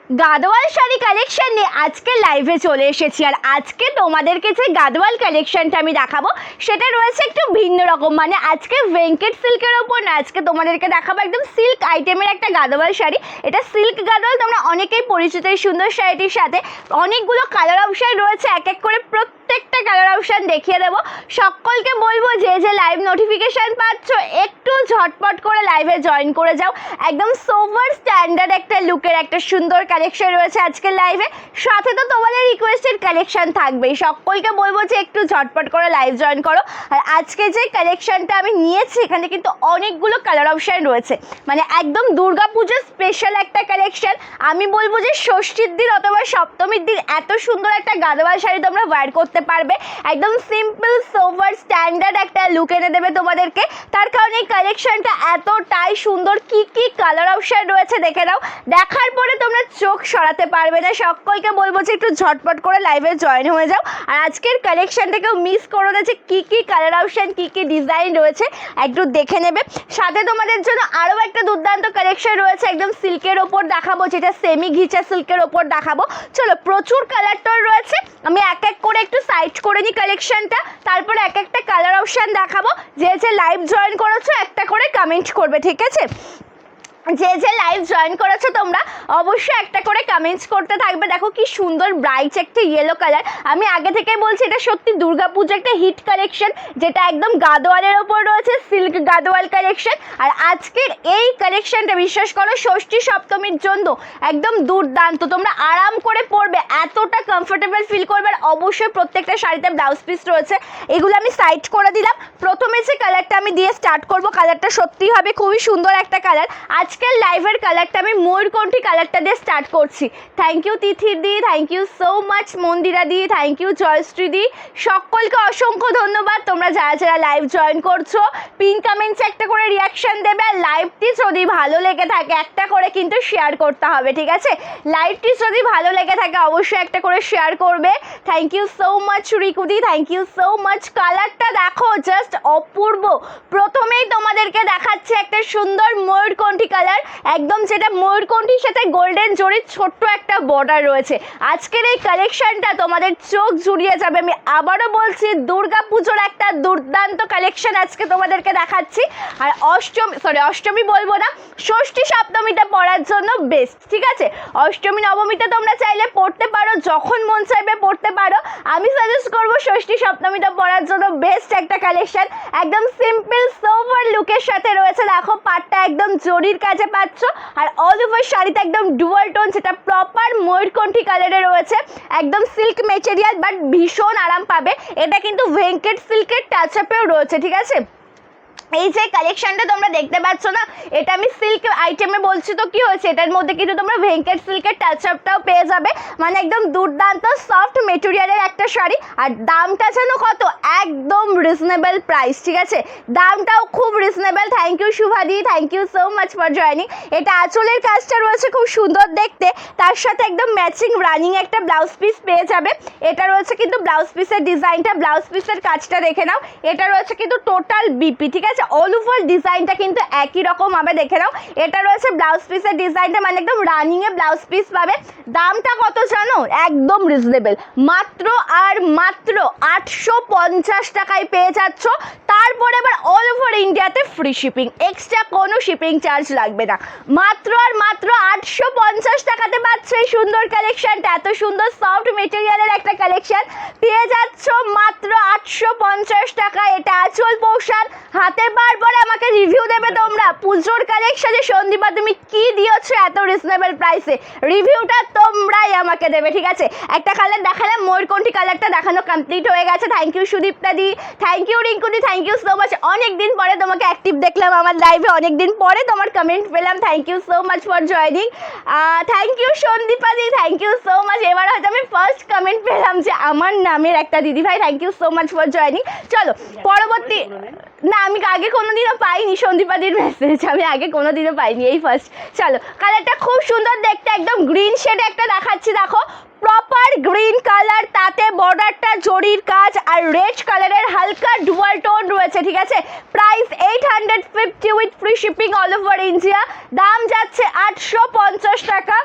Gadwal sari collection নিয়ে আজকে লাইভে চলে এসেছি। আর আজকে তোমাদেরকে যে গাদোয়াল কালেকশনটা আমি দেখাবো সেটা রয়েছে একটু ভিন্ন রকম, মানে আজকে ভেঙ্কেট সিল্কের ওপর না, আজকে তোমাদেরকে দেখাবো একদম সিল্ক আইটেমের একটা গাদোয়াল শাড়ি। এটা সিল্ক গাদোয়াল, তোমরা অনেকেই পরিচিত এই সুন্দর শাড়িটির সাথে। অনেকগুলো কালার অপশন রয়েছে, এক এক করে প্রত্যেকটা কালার অপশন দেখিয়ে দেবো। সকলকে বলবো যে যে লাইভ নোটিফিকেশান পাচ্ছ একটু ঝটপট করে লাইভে জয়েন করে যাও। একদম সোভার স্ট্যান্ডার্ড একটা লুকের একটা সুন্দর কালেকশন রয়েছে আজকের লাইভে, সাথে তো তোমাদের রিকোয়েস্টেড কালেকশন থাকবেই। সকলকে বলবো যে একটু ঝটপট করে লাইভ জয়েন করো। আর আজকে যে কালেকশনটা আমি নিয়েছি এখানে কিন্তু অনেকগুলো কালার অপশন রয়েছে, মানে একদম দুর্গাপুজোর স্পেশাল একটা কালেকশন। আমি বলবো যে ষষ্ঠীর দিন অথবা সপ্তমীর দিন এত সুন্দর একটা গাদোয়াল শাড়ি তোমরা ওয়্যার করতে পারবে। একদম সিম্পল সোভার স্ট্যান্ডার্ড একটা লুক এনে দেবে তোমাদেরকে। তার কারণে এই কালেকশনটা এতটাই সুন্দর। কি কি কালার অপশন রয়েছে দেখে নাও, দেখার পরে তোমরা চোখ সরাতে পারবে না। সকলকে বলবো যে একটু ঝটপট করে লাইভে জয়েন হয়ে যাও। আর আজকের কালেকশনটাকেও মিস করো না, যে কী কী কালার অপশন কী কী ডিজাইন রয়েছে একটু দেখে নেবে। সাথে তোমাদের জন্য আরও একটা দুর্দান্ত কালেকশন রয়েছে, একদম সিল্কের ওপর দেখাবো, যেটা সেমি ঘিচা সিল্কের ওপর দেখাবো। চলো, প্রচুর কালার টোন রয়েছে, আমি এক এক করে একটু সাইড করে নিই কালেকশনটা, তারপরে এক একটা কালার অপশান দেখাবো। যে যে লাইভ জয়েন করেছো একটা করে কমেন্ট করবে, ঠিক আছে? যে যে লাইভ জয়েন করেছো তোমরা অবশ্যই একটা করে কমেন্টস করতে থাকবে। দেখো কি সুন্দর ব্রাইট একটা ইয়েলো কালার। আমি আগে থেকে বলছি এটা সত্যি দুর্গাপুজো একটা হিট কালেকশন, যেটা একদম গাদোয়ালের ওপর রয়েছে, সিল্ক গাদোয়াল কালেকশন। আর আজকের এই কালেকশনটা বিশ্বাস করো ষষ্ঠী সপ্তমীর জন্য একদম দুর্দান্ত, তোমরা আরাম করে পরবে, এতটা কমফোর্টেবল ফিল করবে। আর অবশ্যই প্রত্যেকটা শাড়িতে ব্লাউজ পিস রয়েছে, এগুলো আমি সাইড করে দিলাম। প্রথমে যে কালারটা আমি দিয়ে স্টার্ট করবো, কালারটা সত্যিই হবে খুবই সুন্দর একটা কালার। আজকের লাইভের কালারটা আমি ময়ূরকণ্ঠী কালারটা দিয়ে স্টার্ট করছি। Thank you Tithi di, thank you so much Mandira di, thank you Jayashree di, সকলকে অসংখ্য ধন্যবাদ। তোমরা যারা যারা লাইভ জয়েন করছো পিন কমেন্টসে একটা করে রিয়াকশন দেবে। আর লাইভটি যদি ভালো লেগে থাকে একটা করে কিন্তু শেয়ার করতে হবে, ঠিক আছে? লাইভটি যদি ভালো লেগে থাকে অবশ্যই একটা করে শেয়ার করবে। থ্যাংক ইউ সো মাচ রিকুদি, থ্যাংক ইউ সো মাচ। কালারটা দেখো জাস্ট অপূর্ব। প্রথমেই তোমাদেরকে দেখাচ্ছে একটা সুন্দর ময়ূরকণ্ঠী কালার, একদম যেটা ময়ূরকণ্ঠীর সাথে গোল্ডেন জরির ছোট্ট একটা বর্ডার রয়েছে। আজকের এই কালেকশনটা তোমাদের চোখ জুড়িয়ে যাবে। আমি আবারও বলছি দুর্গাপুজোর একটা দুর্দান্ত কালেকশন আজকে তোমাদেরকে দেখাচ্ছি। আর অষ্টমী বলবো না, ষষ্ঠী সপ্তমীতে পরার জন্য বেস্ট, ঠিক আছে? অষ্টমী নবমীতে তোমরা চাইলে পড়তে পারো, যখন মন চাইবে পড়তে পারো। আমি সাজেস্ট করবো ষষ্ঠী সপ্তমীতে পরার জন্য বেস্ট একটা কালেকশন। একদম সিম্পল সোভার লুকের সাথে রয়েছে। দেখো পাটটা একদম জরির কাছে পাচ্ছ, আর অল ওভার শাড়িতে একদম ডুয়াল টোন, যেটা প্রপার ময়ূরকণ্ঠী কালারে রয়েছে। একদম সিল্ক মেটেরিয়াল, বাট ভীষণ আরাম পাবে। এটা কিন্তু ভেঙ্কেট সিল্কের টাচ আপেও রয়েছে, ঠিক আছে? এই যে কালেকশনটা তোমরা দেখতে পাচ্ছ না, এটা আমি সিল্ক আইটেমে বলছি, তো কি হয়েছে এটার মধ্যে কিন্তু তোমরা ভেঙ্কেট সিল্কের টাচ আপটাও পেয়ে যাবে। মানে একদম দুর্দান্ত সফট মেটেরিয়ালের একটা শাড়ি। আর দামটা যেন কত, একদম রিজনেবল প্রাইস, ঠিক আছে? দামটাও খুব রিজনেবল। থ্যাংক ইউ শুভাদি, thank you so much for joining. এটা আঁচলের কাজটা রয়েছে খুব সুন্দর দেখতে, তার সাথে একদম ম্যাচিং রানিং একটা ব্লাউজ পিস পেয়ে যাবে। এটা রয়েছে কিন্তু ব্লাউজ পিসের ডিজাইনটা, ব্লাউজ পিসের কাজটা দেখে নাও। এটা রয়েছে কিন্তু টোটাল বিপি, ঠিক আছে? অল ওভার ডিজাইনটা কিন্তু একই রকম হবে, দেখে নাও। এটা রয়েছে ব্লাউজ পিসের ডিজাইনটা, মানে একদম রানিং এ ব্লাউজ পিস পাবে। দামটা কত জানো? একদম রিজনেবল, মাত্র আর মাত্র 850 টাকায় পেয়ে যাচ্ছ। তারপরে এবার অল ওভার ইন্ডিয়াতে ফ্রি শিপিং, এক্সট্রা কোনো শিপিং চার্জ লাগবে না। মাত্র আর মাত্র 850 টাকাতে পাচ্ছ এই সুন্দর কালেকশনটা। এত সুন্দর সফট মেটেরিয়ালের একটা কালেকশন পেয়ে যাচ্ছ মাত্র 850 টাকা। এটা আঁচল পোর্শন, হাতে বারবার আমাকে রিভিউ দেবে তোমরা পুজোর কালেকশনে। সন্দীপা তুমি কি দিয়েছো এত রিজনেবল প্রাইসে, রিভিউটা তোমরাই আমাকে দেবে, ঠিক আছে? একটা কালার দেখালাম, ময়ূরকণ্ঠী কালারটা দেখানো কমপ্লিট হয়ে গেছে। Thank you Sudipta di, thank you রিঙ্কুদি, থ্যাংক ইউ সো মাচ। অনেকদিন পরে তোমাকে অ্যাক্টিভ দেখলাম আমার লাইভে, অনেকদিন পরে তোমার কমেন্ট পেলাম। Thank you so much for joining. Thank you Sandipa di, thank you so much. এবার হয়তো আমি ফার্স্ট কমেন্ট পেলাম যে আমার নামের একটা দিদিভাই। Thank you so much for joining. চলো পরবর্তী, না আমি আগে কোনোদিনও পাইনি সন্দীপাদির মেসেজ, আমি আগে কোনোদিনও পাইনি, এই ফার্স্ট। চলো কালারটা খুব সুন্দর দেখতে, একদম গ্রিন শেডে একটা দেখাচ্ছি। দেখো প্রপার গ্রিন কালার, তাতে বর্ডারটা জরির কাজ, আর রেড কালারের হালকা ডুয়াল টোন রয়েছে, ঠিক আছে? Price 850 with free shipping all over India. দাম যাচ্ছে 850 টাকা।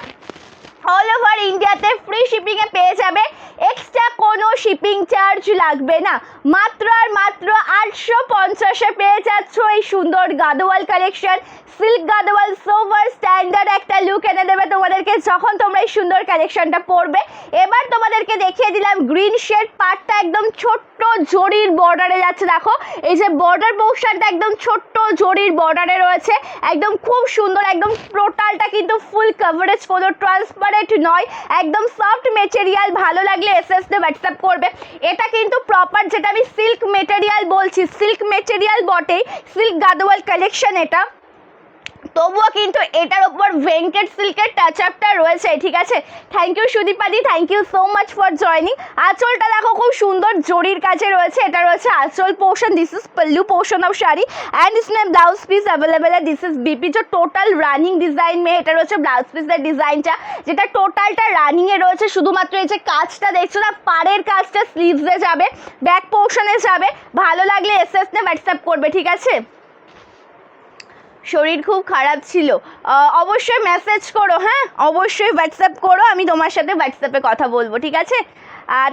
অল ওভার ইন্ডিয়াতে ফ্রি শিপিংয়ে পেয়ে যাবে, এক্সট্রা কোনো শিপিং চার্জ লাগবে না। মাত্র আর মাত্র 850-এ পেয়ে যাচ্ছ এই সুন্দর Gadwal collection. Silk Gadwal sober standard একটা লুক এনে দেবে তোমাদেরকে যখন তোমরা এই সুন্দর কালেকশনটা পরবে। এবার তোমাদেরকে দেখিয়ে দিলাম গ্রিন শেড, পাটটা একদম ছোট্ট জরির বর্ডারে যাচ্ছে। দেখো এই যে বর্ডার পোর্শনটা একদম ছোট্ট জরির বর্ডারে রয়েছে, একদম খুব সুন্দর, একদম টোটালটা কিন্তু ফুল কভারেজ, কোনো ট্রান্সপারেন্ট নয়, একদম সফট মেটেরিয়াল। ভালো লাগলে এসএস তে হোয়াটসঅ্যাপ করবে। এটা কিন্তু প্রপার, যেটা আমি সিল্ক মেটেরিয়াল বলছি, সিল্ক মেটেরিয়াল বটেই, সিল্ক গাদোয়াল কালেকশন এটা, তবুও কিন্তু এটার উপর ভেঙ্কেট সিল্কের টাচ আপটা রয়েছে, ঠিক আছে। থ্যাংক ইউ সুদীপাদি, thank you so much for joining. আঁচলটা দেখো খুব সুন্দর জরির কাছে রয়েছে, এটা রয়েছে আঁচল portion, this is pallu portion of sari and इसमें ब्लाउज पीस अवेलेबल है, दिस इज बीपी जो टोटल রানিং ডিজাইন মে। এটা রয়েছে ব্লাউজ পিসের ডিজাইনটা, যেটা টোটালটা রানিং এ রয়েছে। শুধুমাত্র এই যে কাজটা দেখছো না, পাড়ের কাজটা স্লিভসে যাবে, ব্যাক পোর্শনে যাবে। ভালো লাগলে এসএস নে হোয়াটসঅ্যাপ করবে, ঠিক আছে। শরীর খুব খারাপ ছিল, অবশ্যই মেসেজ করো, হ্যাঁ অবশ্যই হোয়াটসঅ্যাপ করো, আমি তোমার সাথে হোয়াটসঅ্যাপে কথা বলবো, ঠিক আছে।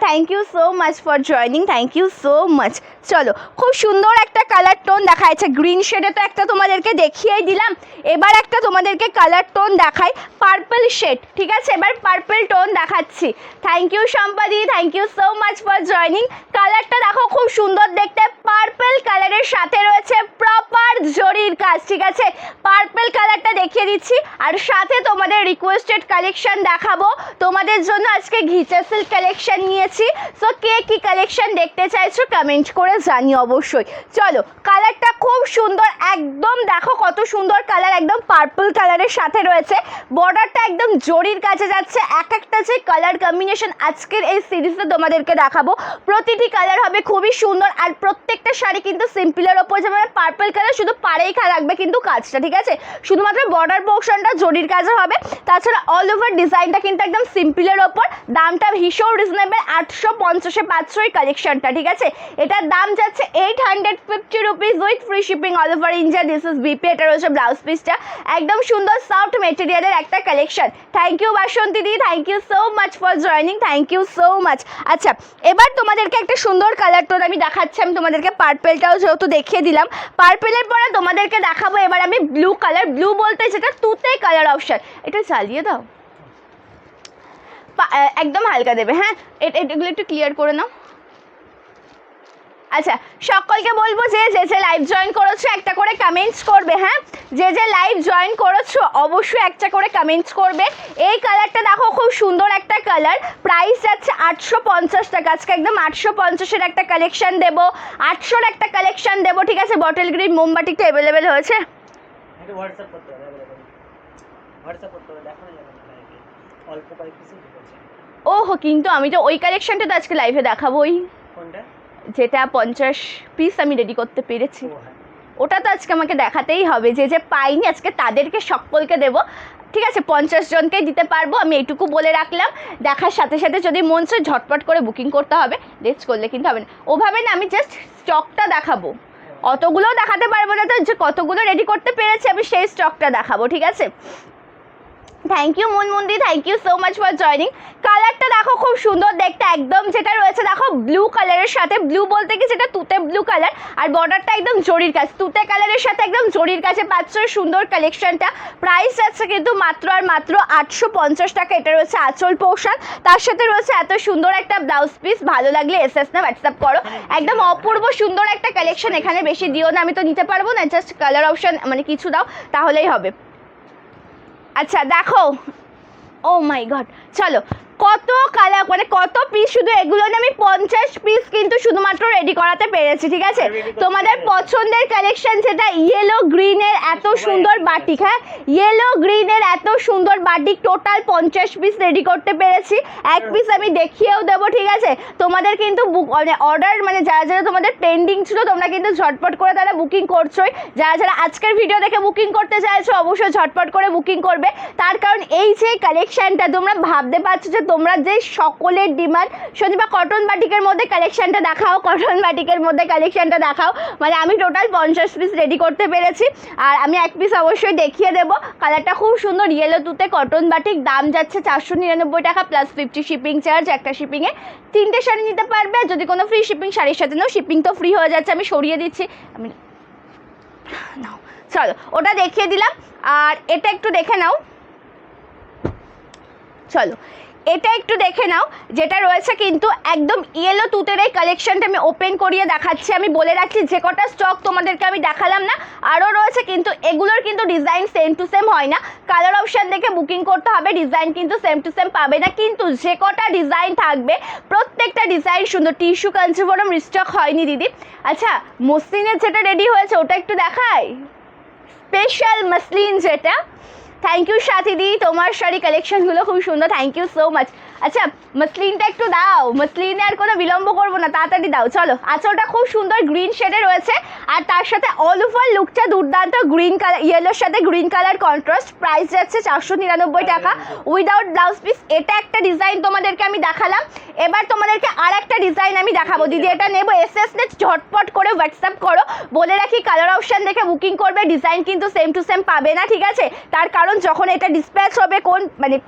Thank you so much for joining, thank you so much. চলো, খুব সুন্দর একটা কালার টোন দেখা যাচ্ছে, গ্রিন শেডে তো একটা তোমাদেরকে দেখিয়েই দিলাম, এবার একটা তোমাদেরকে কালার টোন দেখাই, পার্পল শেড, ঠিক আছে। এবার পার্পল টোন দেখাচ্ছি। থ্যাংক ইউ সম্পাদি, thank you so much for joining. কালারটা দেখো খুব সুন্দর দেখতে, পার্পল কালারের সাথে রয়েছে প্রপার জরির কাজ, ঠিক আছে। পার্পল কালারটা দেখিয়ে দিচ্ছি, আর সাথে তোমাদের রিকোয়েস্টেড কালেকশন দেখাবো। তোমাদের জন্য আজকে ঘিচা সিল্ক কালেকশন নিয়েছি, সো কে কি কালেকশন দেখতে চাইছো কমেন্ট করে জানিও অবশ্যই। চলো, কালারটা খুব সুন্দর, একদম দেখো কত সুন্দর কালার, একদম পার্পল কালারের সাথে রয়েছে, বর্ডারটা একদম জরির কাছে যাচ্ছে। এক একটা যে কালার কম্বিনেশন আজকের এই সিরিজে তোমাদেরকে দেখাবো, প্রতিটি কালার হবে খুবই সুন্দর, আর প্রত্যেকটা শাড়ি কিন্তু সিম্পলের ওপর, যেমন পার্পল কালার শুধু পাড়েই লাগবে কিন্তু কাজটা, ঠিক আছে। শুধুমাত্র বর্ডার পোর্শনটা জরির কাজে হবে, তাছাড়া অল ওভার ডিজাইনটা কিন্তু একদম সিম্পলের ওপর। দামটা ভীষণ রিজনেবল, 850-এ পাচ্ছ এই কালেকশনটা, ঠিক আছে। এটার দাম যাচ্ছে 850 rupees with free shipping all over India. This is BP, এটা রয়েছে ব্লাউজ পিসটা, একদম সুন্দর সফট মেটেরিয়ালের একটা collection. Thank you Basanti di, thank you so much for joining, thank you so much. আচ্ছা, এবার তোমাদেরকে একটা সুন্দর কালার টোন আমি দেখাচ্ছি, আমি তোমাদেরকে পার্পেলটাও যেহেতু দেখিয়ে দিলাম, পার্পেলের পরে তোমাদেরকে দেখাবো এবার আমি ব্লু কালার। ব্লু বলতে যেটা তুতে কালার অপশন, এটা চালিয়ে দাও, একদম হালকা দেবে, হ্যাঁ এগুলো একটু ক্লিয়ার করে নাও। আচ্ছা, সকলকে বলবো যে যে লাইভ জয়েন করেছো একটা করে কমেন্টস করবে, হ্যাঁ যে লাইভ জয়েন করেছো অবশ্যই একটা করে কমেন্টস করবে। এই কালারটা দেখো খুব সুন্দর একটা কালার, প্রাইস যাচ্ছে 850 টাকা। আজকে একদম 850-এর একটা কালেকশন দেবো, 800-র একটা কালেকশন দেবো, ঠিক আছে। বটল গ্রিন মোমবাটিটা অ্যাভেলেবেল হয়েছে, হোয়াটসঅ্যাপ করতে হবে, হোয়াটসঅ্যাপ করতে হবে, দেখানো যাবে না, অল্প কয়েক পিস দিয়েছে। ওহো, কিন্তু আমি তো ওই কালেকশনটা তো আজকে লাইভে দেখাবোই, কোনটা? যেটা 50 পিস আমি রেডি করতে পেরেছি, ওটা তো আজকে আমাকে দেখাতেই হবে। যে পাইনি আজকে তাদেরকে সকলকে দেবো, ঠিক আছে। 50 জনকেই দিতে পারবো, আমি এইটুকু বলে রাখলাম। দেখার সাথে সাথে যদি মন চায় ঝটপট করে বুকিং করতে হবে, লেটস করলে কিন্তু হবে না, ওভাবে না। আমি জাস্ট স্টকটা দেখাবো, অতগুলোও দেখাতে পারবো না, তো যে কতগুলো রেডি করতে পেরেছি আমি সেই স্টকটা দেখাবো, ঠিক আছে। থ্যাংক ইউ মুনমুন্দি, thank you so much for joining. কালারটা দেখো খুব সুন্দর দেখতে, একদম যেটা রয়েছে দেখো ব্লু কালারের সাথে, ব্লু বলতে কি যেটা তুতে ব্লু কালার, আর বর্ডারটা একদম জরির কাজ, তুতে কালারের সাথে একদম জরির কাছে পাচ্ছ সুন্দর কালেকশনটা। প্রাইস আছে কিন্তু মাত্র আর মাত্র 850 টাকা। এটা রয়েছে আঁচল পোর্শন, তার সাথে রয়েছে এত সুন্দর একটা ব্লাউজ পিস। ভালো লাগলে এসএস না হোয়াটসঅ্যাপ করো, একদম অপূর্ব সুন্দর একটা কালেকশন। এখানে বেশি দিও না, আমি তো নিতে পারবো না, জাস্ট কালার অপশন মানে কিছু দাও তাহলেই হবে। আচ্ছা দেখো, ও মাই গড, চলো কত কালার মানে কত পিস, শুধু এগুলো না আমি 50 পিস কিন্তু শুধুমাত্র রেডি করাতে পেরেছি, ঠিক আছে। তোমাদের পছন্দের কালেকশন যেটা ইয়েলো গ্রিনের এত সুন্দর বাটিক, হ্যাঁ ইয়েলো গ্রিনের এত সুন্দর বাটিক, টোটাল 50 পিস রেডি করতে পেরেছি। এক পিস আমি দেখিয়েও দেবো, ঠিক আছে। তোমাদের কিন্তু মানে অর্ডার মানে যারা তোমাদের পেন্ডিং ছিল তোমরা কিন্তু ঝটপট করে তারা বুকিং করছোই। যারা আজকের ভিডিও দেখে বুকিং করতে চাইছো অবশ্যই ঝটপট করে বুকিং করবে, তার কারণ এই যে কালেকশনটা তোমরা ভাবতে পারছো যে তোমরা যে সকলের ডিমান্ড। সন্দীপা কটন বাটিকের মধ্যে কালেকশনটা দেখাও, কটন বাটিকের মধ্যে কালেকশনটা দেখাও। মানে আমি টোটাল 50 পিস রেডি করতে পেরেছি, আর আমি এক পিস অবশ্যই দেখিয়ে দেবো। কালারটা খুব সুন্দর, ইয়েলো তুতে কটন বাটিক, দাম যাচ্ছে 499 টাকা প্লাস 50 শিপিং চার্জ। একটা শিপিংয়ে 3টে শাড়ি নিতে পারবে, যদি কোনো ফ্রি শিপিং শাড়ির সাথে নাও, শিপিং তো ফ্রি হয়ে যাচ্ছে। আমি সরিয়ে দিচ্ছি, আমি নাও, চলো ওটা দেখিয়ে দিলাম। আর এটা একটু দেখে নাও, চলো এটা একটু দেখে নাও, যেটা রয়েছে কিন্তু একদম ইয়েলো তুতের এই কালেকশনটা আমি ওপেন করিয়ে দেখাচ্ছি। আমি বলে রাখছি, যে কটা স্টক তোমাদেরকে আমি দেখালাম না, আরও রয়েছে, কিন্তু এগুলোর কিন্তু ডিজাইন সেম টু সেম হয় না। কালার অপশান দেখে বুকিং করতে হবে, ডিজাইন কিন্তু সেম টু সেম পাবে না। কিন্তু যে কটা ডিজাইন থাকবে প্রত্যেকটা ডিজাইন সুন্দর। টিস্যু কাঞ্চিপুরম রিস্টক হয়নি দিদি। আচ্ছা, মসলিনের যেটা রেডি হয়েছে ওটা একটু দেখাই, স্পেশাল মসলিন যেটা। থ্যাংক ইউ সাথীদি, তোমার শাড়ি কালেকশনগুলো খুব সুন্দর, থ্যাংক ইউ সো মাচ। আচ্ছা, মসলিনটা একটু দাও, মসলিনে আর কোনো বিলম্ব করবো না, তাড়াতাড়ি দাও। চলো, আঁচলটা খুব সুন্দর গ্রিন শেডে রয়েছে, আর তার সাথে অল ওভার লুকটা দুর্দান্ত, গ্রিন কালার, ইয়েলোর সাথে গ্রিন কালার কন্ট্রাস্ট। প্রাইস যাচ্ছে 499 টাকা উইদাউট ব্লাউজ পিস। এটা একটা ডিজাইন তোমাদেরকে আমি দেখালাম, এবার তোমাদেরকে আর একটা ডিজাইন আমি দেখাবো। দিদি এটা নেবো, এসএস নে, ঝটপট করে হোয়াটসঅ্যাপ করো। বলে রাখি, কালার অপশান দেখে বুকিং করবে, ডিজাইন কিন্তু সেম টু সেম পাবে না, ঠিক আছে? তার কারণ যখন এটা ডিসপ্যাচ হবে,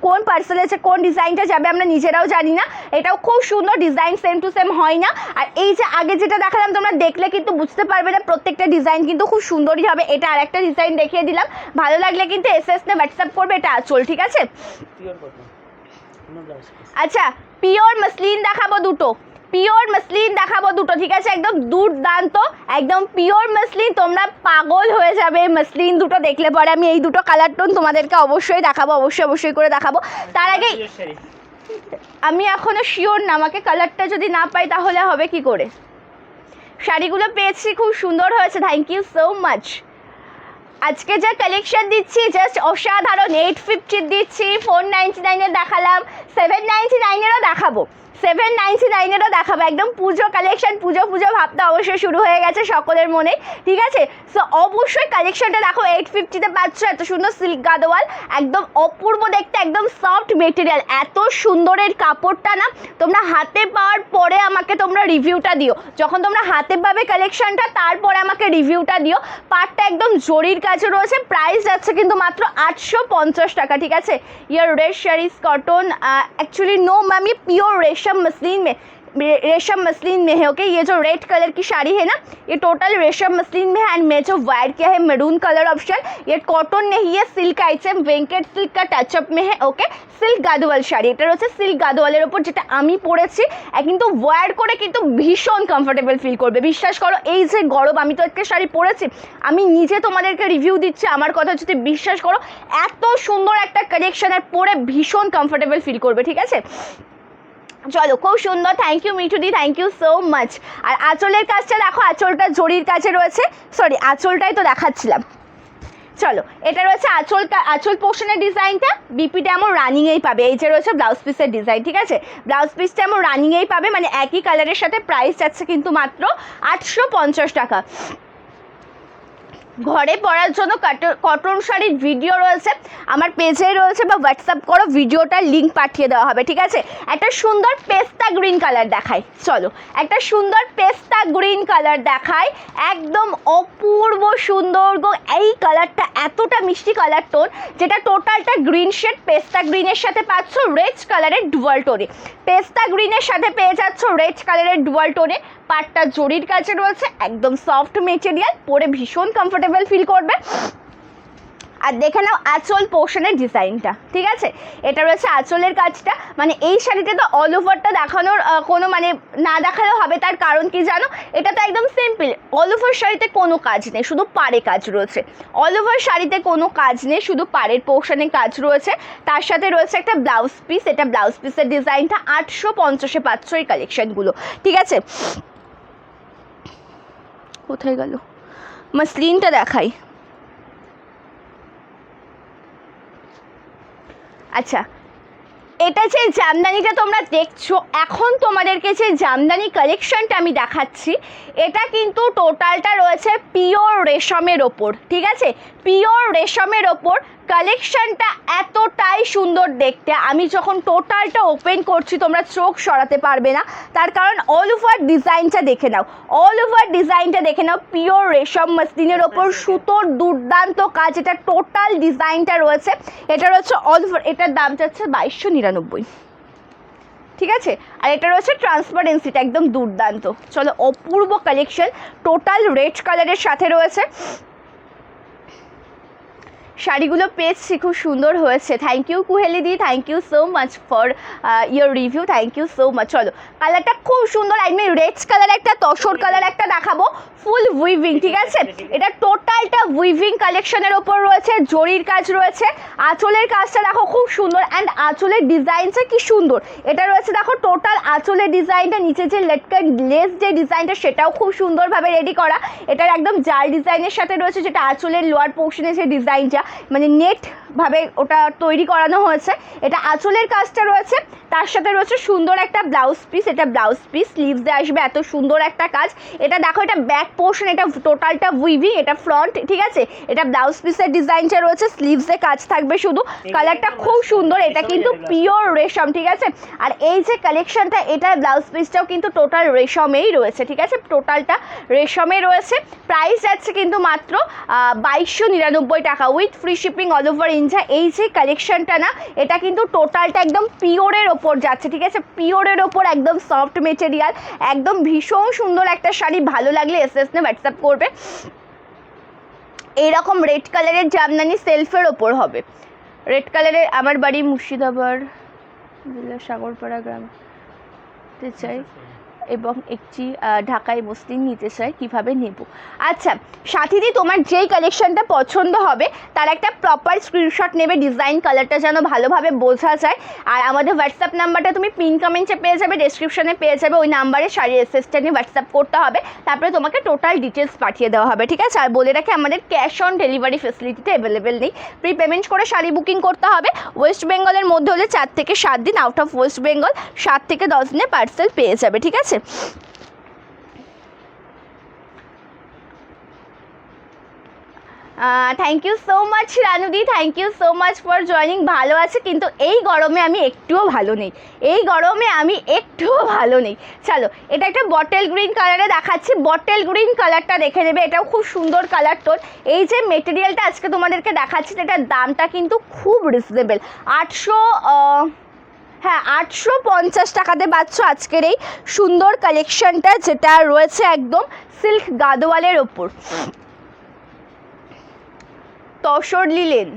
কোন পার্সেলেছে কোন ডিজাইনটা যাবে আমরা নিজেরাও জানি না। এটাও খুব সুন্দর, ডিজাইন সেম টু সেম হয় না। আর এই যে আগে যেটা দেখালাম, তোমরা দেখলে কিন্তু বুঝতে পারবে না, প্রত্যেকটা ডিজাইন কিন্তু খুব সুন্দরই হবে। এটা আর একটা ডিজাইন দেখিয়ে দিলাম, ভালো লাগলে কিন্তু এসএস নে হোয়াটসঅ্যাপ করবে। এটা আঁচল, ঠিক আছে? আচ্ছা, পিওর মসলিন দেখাবো দুটো, পিওর মসলিন দেখাবো দুটো, ঠিক আছে? একদম দুর্দান্ত, একদম পিওর মসলিন, তোমরা পাগল হয়ে যাবে মসলিন দুটো দেখলে পরে। আমি এই দুটো কালার টোন তোমাদেরকে অবশ্যই দেখাবো, অবশ্যই করে দেখাবো। তার আগে আমি এখনো শিওর না, আমাকে কালারটা যদি না পাই তাহলে হবে কি করে। শাড়িগুলো পেয়েছি, খুব সুন্দর হয়েছে, থ্যাংক ইউ সো মাচ। আজকে যা কালেকশন দিচ্ছি জাস্ট অসাধারণ। 850 দিচ্ছি, 499-এর দেখালাম, 799-এরও দেখাবো, 799-এরও দেখাবো। একদম পুজো কালেকশন, পুজো ভাবতে অবশ্যই শুরু হয়ে গেছে সকলের মনে, ঠিক আছে? সো অবশ্যই কালেকশনটা দেখো। 850-তে পাচ্ছ এত সুন্দর সিল্ক গাদোয়াল, একদম অপূর্ব দেখতে, একদম সফট মেটেরিয়াল, এত সুন্দরের কাপড়টা না। তোমরা হাতে পাওয়ার পরে আমাকে তোমরা রিভিউটা দিও, যখন তোমরা হাতে পাবে কালেকশনটা তারপরে আমাকে রিভিউটা দিও। পাটটা একদম জরির কাছে রয়েছে, প্রাইস যাচ্ছে কিন্তু মাত্র 850 টাকা, ঠিক আছে? Yeah red saris cotton actually no ma'am, ये प्योर रेशम मसलिन में है। ओके, ये जो रेड कलर की साड़ी है ना, ये टोटल रेशम मसलिन में है। एंड मैं जो वायर किया है मैरून कलर ऑप्शन, ये कॉटन नहीं है, सिल्क आइटम, वेंकट सिल्क का टचअप में है। ओके, सिल्क गादोয়াল শাড়ি, এটা হচ্ছে সিল্ক গাদোয়ালের ওপর, যেটা আমি পরেছি। কিন্তু ওয়্যার করে কিন্তু ভীষণ কমফোর্টেবল ফিল করবে, বিশ্বাস করো। এই যে গরম, আমি তো একটা শাড়ি পরেছি, আমি নিজে তোমাদেরকে রিভিউ দিচ্ছি, আমার কথা যদি বিশ্বাস করো, এত সুন্দর একটা কালেকশন, আর পরে ভীষণ কমফোর্টেবল ফিল করবে, ঠিক আছে? চলো, খুব সুন্দর, থ্যাংক ইউ মিঠুদি, থ্যাংক ইউ সো মাচ। আর আঁচলের কাজটা দেখো, আঁচলটা জরির কাছে রয়েছে, সরি আঁচলটাই তো দেখাচ্ছিলাম। চলো, এটা রয়েছে আঁচল পোর্শনের ডিজাইনটা, বিপিটা এমন রানিংয়েই পাবে। এই যে রয়েছে ব্লাউজ পিসের ডিজাইন, ঠিক আছে? ব্লাউজ পিসটা এমন রানিংয়েই পাবে, মানে একই কালারের সাথে। প্রাইস যাচ্ছে কিন্তু মাত্র 850 টাকা। ঘরে পরার জন্য কটন শাড়ির ভিডিও রয়েছে আমার পেজে রয়েছে, বা হোয়াটসঅ্যাপ করো, ভিডিওটার লিঙ্ক পাঠিয়ে দেওয়া হবে, ঠিক আছে? একটা সুন্দর পেস্তা গ্রিন কালার দেখাই, চলো একটা সুন্দর পেস্তা গ্রিন কালার দেখাই, একদম অপূর্ব সুন্দর গো। এই কালারটা এতটা মিষ্টি কালার টোন, যেটা টোটালটা গ্রিন শেড, পেস্তা গ্রিনের সাথে পাচ্ছ রেড কালারের ডুয়াল টোনে, পেস্তা গ্রিনের সাথে পেয়ে যাচ্ছ রেড কালারের ডুয়াল টোনে। পাটটা জরির কাছে রয়েছে, একদম সফট মেটেরিয়াল, পরে ভীষণ কমফোর্টেবল ফিল করবে। আর দেখে নাও আঁচল পোর্শনের ডিজাইনটা, ঠিক আছে? এটা রয়েছে আঁচলের কাজটা, মানে এই শাড়িতে তো অল ওভারটা দেখানোর কোনো মানে না দেখালেও হবে। তার কারণ কি জানো, এটা তো একদম সিম্পল। অল ওভার শাড়িতে কোনো কাজ নেই, শুধু পাড়ে কাজ রয়েছে। অল ওভার শাড়িতে কোনো কাজ নেই, শুধু পাড়ের পোর্শনে কাজ রয়েছে। তার সাথে রয়েছে একটা ব্লাউজ পিস, এটা ব্লাউজ পিসের ডিজাইনটা 850-এ পাচ্ছ এই কালেকশনগুলো, ঠিক আছে? কোথায় গেল মসলিনটা দেখাই। আচ্ছা, এটা যে জামদানিটা তোমরা দেখছো এখন, তোমাদেরকে যে জামদানি কালেকশনটা আমি দেখাচ্ছি, এটা কিন্তু টোটালটা রয়েছে পিওর রেশমের ওপর, ঠিক আছে? পিওর রেশমের ওপর কালেকশনটা এতটাই সুন্দর দেখতে, আমি যখন টোটালটা ওপেন করছি তোমরা চোখ সরাতে পারবে না, তার কারণ অল ওভার ডিজাইনটা দেখে নাও, অল ওভার ডিজাইনটা দেখে নাও। পিওর রেশম মসলিনের ওপর সুতোর দুর্দান্ত কাজ, এটা টোটাল ডিজাইনটা রয়েছে, এটা রয়েছে অল ওভার। এটার দাম চাচ্ছে 2299, ঠিক আছে। আর এটা রয়েছে ট্রান্সপারেন্সিটা একদম দুর্দান্ত। চলো, অপূর্ব কালেকশন, টোটাল রেড কালারের সাথে রয়েছে। শাড়িগুলো পেয়েছি, খুব সুন্দর হয়েছে। Thank you Kuheli di, thank you so much for your review, thank you so much. চলো, কালারটা খুব সুন্দর, আমি রেড কালার একটা, তসর কালার একটা দেখাবো, ফুল উইভিং, ঠিক আছে। এটা টোটালটা উইভিং কালেকশনের ওপর রয়েছে, জরির কাজ রয়েছে, আঁচলের কাজটা দেখো খুব সুন্দর, অ্যান্ড আঁচলের ডিজাইনটা কি সুন্দর। এটা রয়েছে দেখো টোটাল আঁচলের ডিজাইনটা, নিচে যে লেটকান লেস যে ডিজাইনটা সেটাও খুব সুন্দরভাবে রেডি করা। এটার একদম জাল ডিজাইনের সাথে রয়েছে, যেটা আঁচলের লোয়ার পোর্শনে যে ডিজাইনটা মানে নেট ভাবে ওটা তৈরি করানো হয়েছে। এটা আঁচলের কাজটা রয়েছে, তার সাথে রয়েছে সুন্দর একটা ব্লাউজ পিস, এটা ব্লাউজ পিস স্লিভসে আসবে, এত সুন্দর একটা কাজ। এটা দেখো, এটা ব্যাক পোর্শন, এটা টোটালটা উইভিং, এটা ফ্রন্ট, ঠিক আছে। এটা ব্লাউজ পিসের ডিজাইনটা রয়েছে, স্লিভসে কাজ থাকবে শুধু। কালারটা খুব সুন্দর, এটা কিন্তু পিওর রেশম, ঠিক আছে। আর এই যে কালেকশনটা, এটার ব্লাউজ পিসটাও কিন্তু টোটাল রেশমেই রয়েছে, ঠিক আছে, টোটালটা রেশমে রয়েছে। প্রাইস যাচ্ছে কিন্তু মাত্র 2299 টাকা with free shipping all over India. এই যে কালেকশনটা না, এটা কিন্তু টোটালটা একদম পিওরের ওপর যাচ্ছে, ঠিক আছে, পিওরের ওপর একদম সফট মেটেরিয়াল, একদম ভীষণ সুন্দর একটা শাড়ি। ভালো লাগলে এসএস নে হোয়াটসঅ্যাপ করবে। এইরকম রেড কালারের জামদানি সেলফের ওপর হবে, রেড কালারের। আমার বাড়ি মুর্শিদাবাদ জেলার সাগরপাড়া গ্রাম, চাই এবং একটি ঢাকায় মসলিন নিতে চাই, কিভাবে নেব? আচ্ছা সাথীদি, তোমার যেই কালেকশনটা পছন্দ হবে তার একটা প্রপার স্ক্রিনশট নেবে, ডিজাইন কালারটা যেন ভালোভাবে বোঝা যায়। আর আমাদের হোয়াটসঅ্যাপ নাম্বারটা তুমি পিন কমেন্টে পেয়ে যাবে, ডেসক্রিপশনে পেয়ে যাবে, ওই নাম্বারে শাড়ির এসএসটা নিয়ে হোয়াটসঅ্যাপ করতে হবে, তারপরে তোমাকে টোটাল ডিটেলস পাঠিয়ে দেওয়া হবে, ঠিক আছে। আর বলে রাখি, আমাদের ক্যাশ অন ডেলিভারি ফেসিলিটিতে অ্যাভেলেবেল নেই, প্রি পেমেন্ট করে শাড়ি বুকিং করতে হবে। ওয়েস্ট বেঙ্গলের মধ্যে হলে 4 থেকে 7 দিন, আউট অফ ওয়েস্ট বেঙ্গল 7 থেকে 10 দিনে পার্সেল পেয়ে যাবে, ঠিক আছে। থ্যাংক ইউ সো মাচ রানুদি, thank you so much for joining. ভালো আছে, কিন্তু এই গরমে আমি একটুও ভালো নেই, এই গরমে আমি একটুও ভালো নেই। চলো, এটা একটা বটেল গ্রিন কালারে দেখাচ্ছি, বটেল গ্রিন কালারটা দেখে নেবে, এটাও খুব সুন্দর কালার টোন। এই যে মেটেরিয়ালটা আজকে তোমাদেরকে দেখাচ্ছি, এটার দামটা কিন্তু খুব রিজনেবল, 850 টাকাতে পাচ্ছ আজকের এই সুন্দর কালেকশনটা, যেটা রয়েছে একদম সিল্ক গাদোয়ালের ওপর। Tussar linen,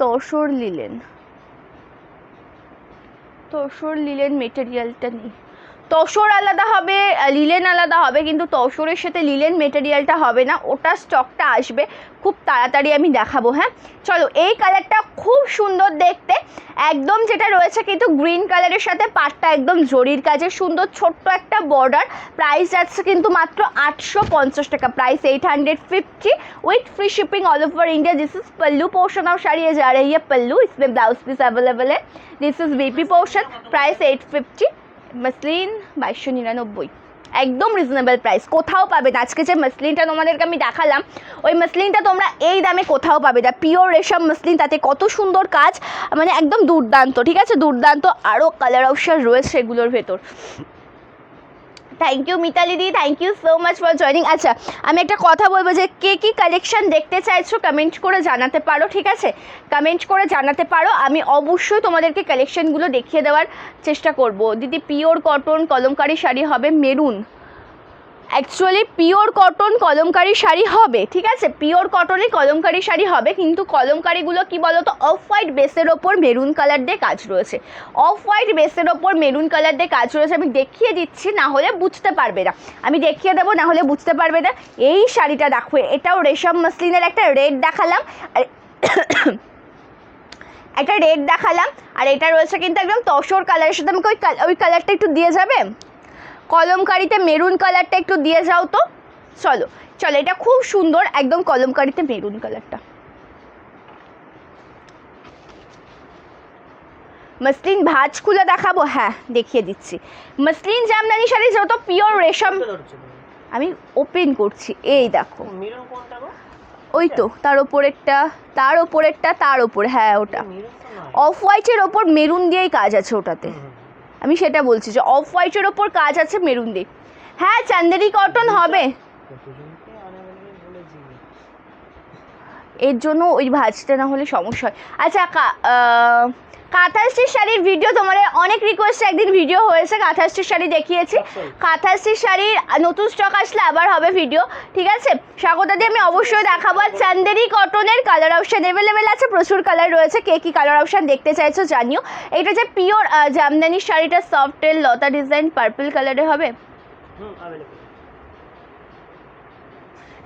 tussar linen, tussar linen মেটেরিয়ালটা নেই, তসর আলাদা হবে, লিলেন আলাদা হবে, কিন্তু তসরের সাথে লিলেন মেটেরিয়ালটা হবে না, ওটা স্টকটা আসবে খুব তাড়াতাড়ি, আমি দেখাবো। হ্যাঁ চলো, এই কালারটা খুব সুন্দর দেখতে, একদম যেটা রয়েছে কিন্তু গ্রিন কালারের সাথে পাটটা একদম জরির কাজে, সুন্দর ছোট্ট একটা বর্ডার। প্রাইস যাচ্ছে কিন্তু মাত্র 850 টাকা, price 850 with free shipping all over India. This is pallu portion of sari, ये जा रही है पल्लू, इसमें ब्लाउज पीस अवेलेबल है। This is BP portion, price 850, muslin 2299, একদম রিজনেবল প্রাইস, কোথাও পাবে না। আজকে যে মসলিনটা তোমাদেরকে আমি দেখালাম, ওই মসলিনটা তোমরা এই দামে কোথাও পাবে না, পিওর রেশম মসলিন, তাতে কত সুন্দর কাজ, মানে একদম দুর্দান্ত, ঠিক আছে, দুর্দান্ত। আরও কালার অপশন রয়েছে এগুলোর ভেতর। Thank you Mitali di, thank you so much for joining. আচ্ছা, আমি একটা কথা বলবো, যে কে কী কালেকশন দেখতে চাইছো কমেন্ট করে জানাতে পারো, ঠিক আছে, কমেন্ট করে জানাতে পারো, আমি অবশ্যই তোমাদেরকে কালেকশনগুলো দেখিয়ে দেওয়ার চেষ্টা করব। দিদি পিওর কটন কলমকারি শাড়ি হবে, maroon, actually pure cotton kalamkari sari হবে, ঠিক আছে, পিওর কটনে কলমকারি শাড়ি হবে, কিন্তু কলমকারিগুলো কি বলো তো, অফ হোয়াইট বেসের ওপর মেরুন কালার দিয়ে কাজ রয়েছে, অফ হোয়াইট বেসের ওপর মেরুন কালার দিয়ে কাজ রয়েছে। আমি দেখিয়ে দিচ্ছি, না হলে বুঝতে পারবে না, আমি দেখিয়ে দেবো, না হলে বুঝতে পারবে না। এই শাড়িটা দেখো, এটাও রেশম মসলিনের, একটা রেড দেখালাম, আর একটা রেড দেখালাম, আর এটা রয়েছে কিন্তু একদম তসর কালারের সাথে। আমাকে ওই কালারটা একটু দিয়ে যাবে, কলমকারিতে মেরুন কালারটা একটু দিয়ে যাও তো। চলো চলো, এটা খুব সুন্দর, একদম কলমকারিতে মেরুন কালারটা। মসলিন ভাঁজ খুলে দেখাবো, হ্যাঁ দেখিয়ে দিচ্ছি। মসলিন জামদানি শাড়ি যত পিওর রেশম, আমি ওপেন করছি, এই দেখো, ওই তো তার ওপরেরটা, তার ওপর, হ্যাঁ ওটা মেরুন তো নয়। অফ হোয়াইটের ওপর মেরুন দিয়েই কাজ আছে ওটাতে। আমি সেটা বলছি যে অফ হোয়াইটের ওপর কাজ আছে মেরুন দিয়ে। হ্যাঁ চান্দেরি কটন হবে, কতজনকে unavailable বলেছি। এর জন্য ওই ভাঁজটা না হলে সমস্যা হয়। আচ্ছা কাঁথাস্টিচ শাড়ির ভিডিও তোমার অনেক রিকোয়েস্ট, একদিন ভিডিও হয়েছে কাঁথাস্টিচ শাড়ি দেখিয়েছি। কাঁথাস্টিচ শাড়ির নতুন স্টক আসলে আবার হবে ভিডিও, ঠিক আছে। স্বাগতাদি আমি অবশ্যই দেখাবো। আর চান্দেরি কটনের কালার অপশান অ্যাভেলেবেল আছে, প্রচুর কালার রয়েছে। কে কী কালার অপশান দেখতে চাইছো জানিও। এটা যে পিওর জামদানি শাড়িটা সফটের লতা ডিজাইন পার্পল কালারে হবে। available।